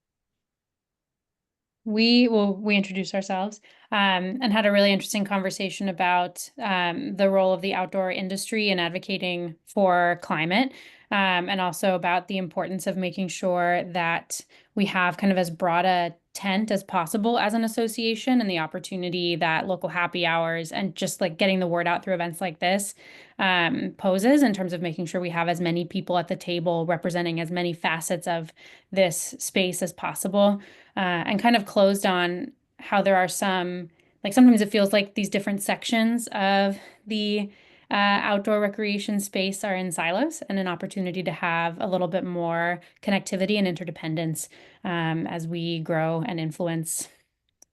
We introduced ourselves and had a really interesting conversation about the role of the outdoor industry in advocating for climate, and also about the importance of making sure that we have kind of as broad a tent as possible as an association, and the opportunity that local happy hours and just like getting the word out through events like this poses in terms of making sure we have as many people at the table representing as many facets of this space as possible. And kind of closed on how there are some, like sometimes it feels like these different sections of the outdoor recreation space are in silos, and an opportunity to have a little bit more connectivity and interdependence as we grow and influence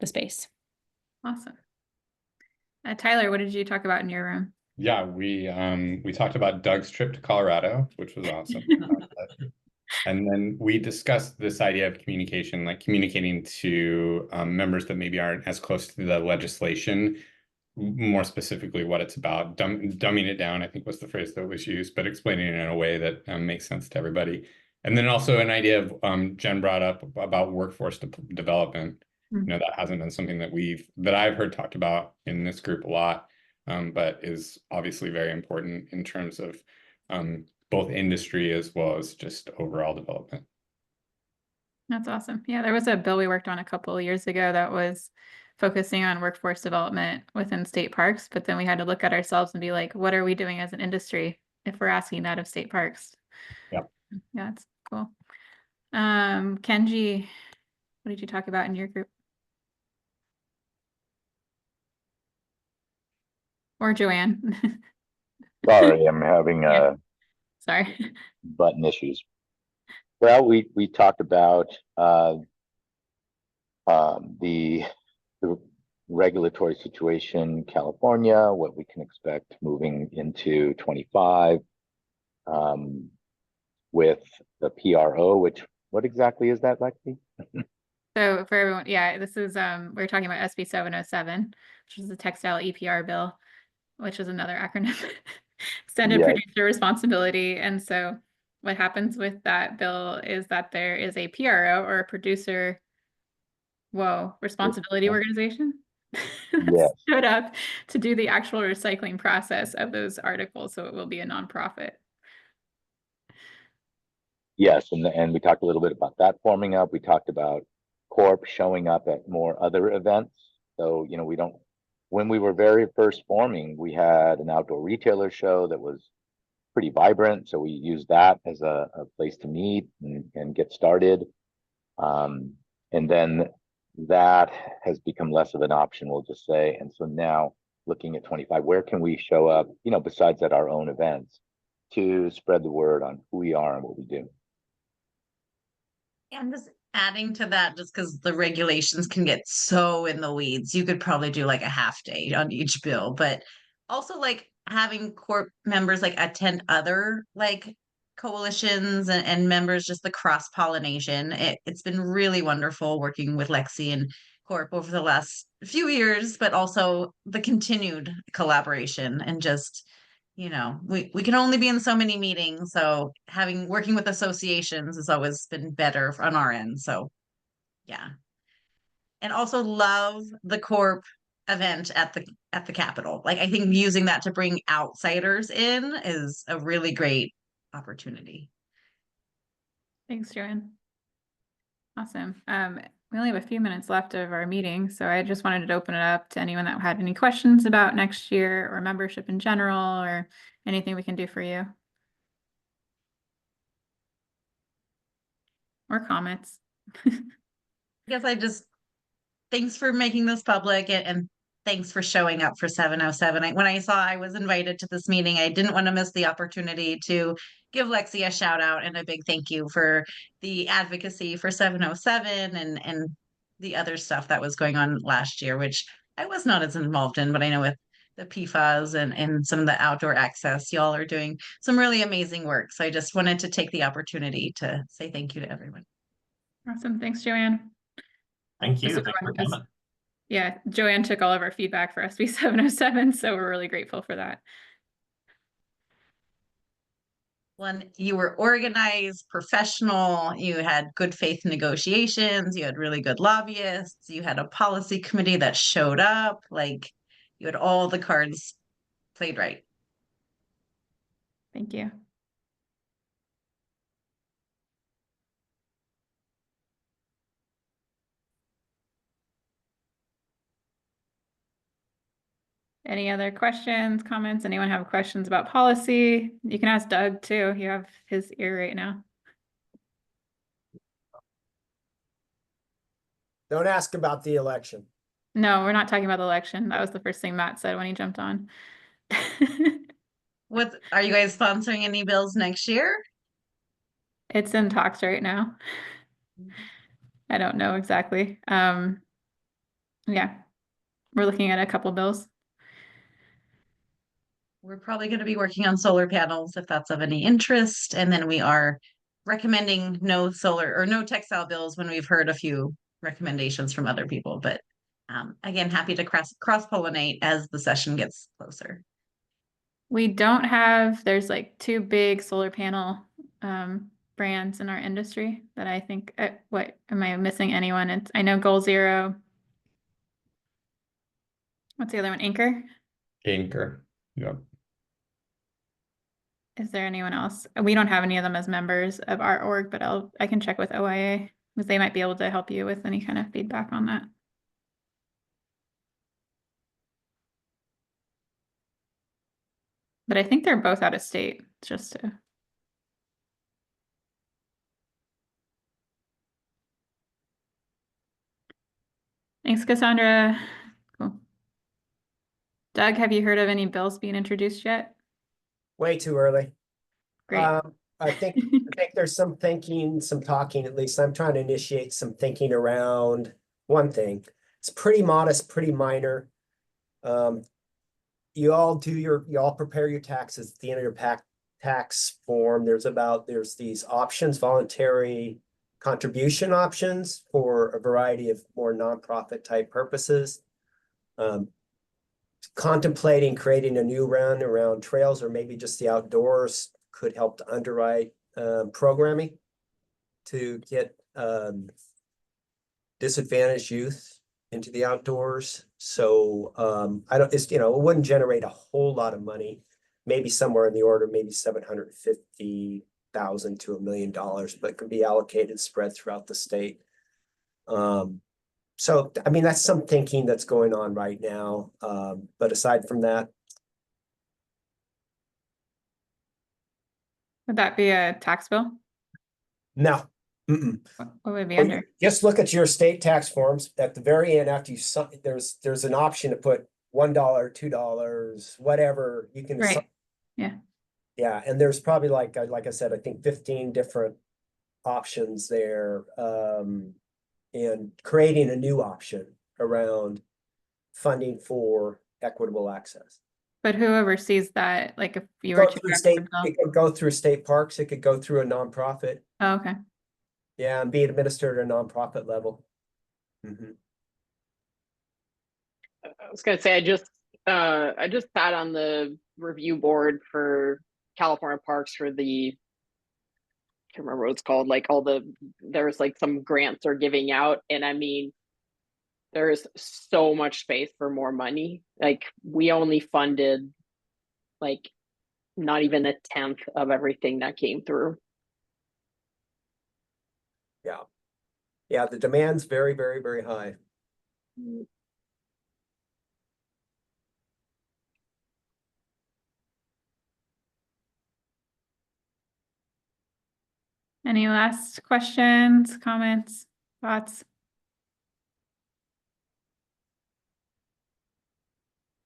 the space. Awesome. Tyler, what did you talk about in your room? Yeah, we talked about Doug's trip to Colorado, which was awesome. And then we discussed this idea of communication, like communicating to members that maybe aren't as close to the legislation, more specifically what it's about, dumbing it down, I think was the phrase that was used, but explaining it in a way that makes sense to everybody. And then also an idea of Jen brought up about workforce development. You know, that hasn't been something that I've heard talked about in this group a lot, but is obviously very important in terms of both industry as well as just overall development. That's awesome. Yeah, there was a bill we worked on a couple of years ago that was focusing on workforce development within state parks, but then we had to look at ourselves and be like, what are we doing as an industry if we're asking that of state parks? Yeah. Yeah, that's cool. Kenji, what did you talk about in your group? Or Joanne? Sorry, I'm having Sorry. button issues. Well, we talked about the regulatory situation in California, what we can expect moving into 25 with the PRO, what exactly is that, Lexi? So for everyone, yeah, this is we're talking about SB 707, which is the textile EPR bill, which is another acronym. Extended Yes. producer responsibility. And so what happens with that bill is that there is a PRO, or a producer responsibility organization that Yes. stood up to do the actual recycling process of those articles. So it will be a nonprofit. Yes, and we talked a little bit about that forming up. We talked about Corp showing up at more other events. So, you know, when we were very first forming, we had an outdoor retailer show that was pretty vibrant. So we used that as a place to meet and get started. And then that has become less of an option, we'll just say. And so now looking at 25, where can we show up, you know, besides at our own events to spread the word on who we are and what we do? And just adding to that, just because the regulations can get so in the weeds, you could probably do like a half day on each bill, but also like having Corp members like attend other like coalitions and members, just the cross pollination. It's been really wonderful working with Lexi and Corp over the last few years, but also the continued collaboration and just, you know, we can only be in so many meetings. So working with associations has always been better on our end. So yeah. And also love the Corp event at the Capitol. Like I think using that to bring outsiders in is a really great opportunity. Thanks, Joanne. Awesome. We only have a few minutes left of our meeting, so I just wanted to open it up to anyone that had any questions about next year or membership in general or anything we can do for you. Or comments. Thanks for making this public and thanks for showing up for 707. When I saw I was invited to this meeting, I didn't want to miss the opportunity to give Lexi a shout out and a big thank you for the advocacy for 707 and the other stuff that was going on last year, which I was not as involved in, but I know with the PFAS and some of the outdoor access, y'all are doing some really amazing work. So I just wanted to take the opportunity to say thank you to everyone. Awesome. Thanks, Joanne. Thank you. Just a Thanks for quick one, coming. Yeah, Joanne took all of our feedback for SB 707, so we're really grateful for that. When you were organized, professional, you had good faith negotiations, you had really good lobbyists, you had a policy committee that showed up, like you had all the cards played right. Thank you. Any other questions, comments? Anyone have questions about policy? You can ask Doug too. You have his ear right now. Don't ask about the election. No, we're not talking about the election. That was the first thing Matt said when he jumped on. What are you guys sponsoring any bills next year? It's in talks right now. I don't know exactly. Yeah, we're looking at a couple bills. We're probably going to be working on solar panels if that's of any interest. And then we are recommending no solar or no textile bills when we've heard a few recommendations from other people. But again, happy to cross-pollinate as the session gets closer. We don't have, there's like 2 big solar panel brands in our industry that I think, what, am I missing anyone? I know Goal Zero. What's the other one? Anchor? Anchor. Yep. Is there anyone else? We don't have any of them as members of our org, but I can check with OIA because they might be able to help you with any kind of feedback on that. But I think they're both out of state, just to. Thanks, Cassandra. Cool. Doug, have you heard of any bills being introduced yet? Way too early. Great. I think there's some thinking, some talking, at least I'm trying to initiate some thinking around one thing. It's pretty modest, pretty minor. You all prepare your taxes at the end of your tax form. There's these options, voluntary contribution options for a variety of more nonprofit type purposes. Contemplating creating a new run around trails or maybe just the outdoors could help to underwrite programming to get disadvantaged youth into the outdoors. So it wouldn't generate a whole lot of money, maybe somewhere in the order, maybe $750,000 to $1 million, but it could be allocated, spread throughout the state. So, I mean, that's some thinking that's going on right now. But aside from that. Would that be a tax bill? No. Mm-mm. What would it be under? Just look at your state tax forms. At the very end, after you sign, there's an option to put $1, $2, whatever you can. Right. Yeah. Yeah, and there's probably like I said, I think 15 different options there. And creating a new option around funding for equitable access. But who oversees that? Like if you were to it could go through state parks, it could go through a nonprofit. Oh, okay. Yeah, and be administered at a nonprofit level. Mm-hmm. I was gonna say I just sat on the review board for California Parks for the, I can't remember what it's called, like there's like some grants are giving out, and I mean, there's so much space for more money. Like we only funded like not even a 10th of everything that came through. Yeah, the demand's very, very, very high. Any last questions, comments, thoughts?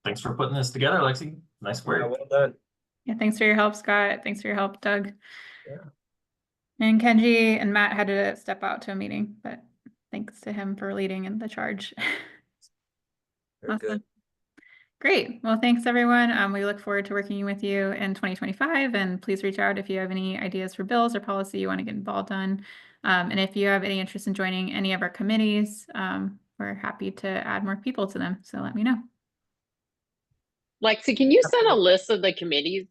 Thanks for putting this together, Lexi. Nice Yeah, work. well done. Yeah, thanks for your help, Scott. Thanks for your help, Doug. Yeah. And Kenji and Matt had to step out to a meeting, but thanks to him for leading in the charge. Very good. Great. Well, thanks everyone. We look forward to working with you in 2025, and please reach out if you have any ideas for bills or policy you want to get involved on. And if you have any interest in joining any of our committees, we're happy to add more people to them. So let me know. Lexi, can you send a list of the committees?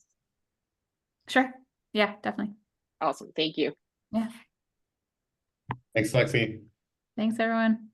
Sure. Yeah, definitely. Awesome. Thank you. Yeah. Thanks, Lexi. Thanks, everyone.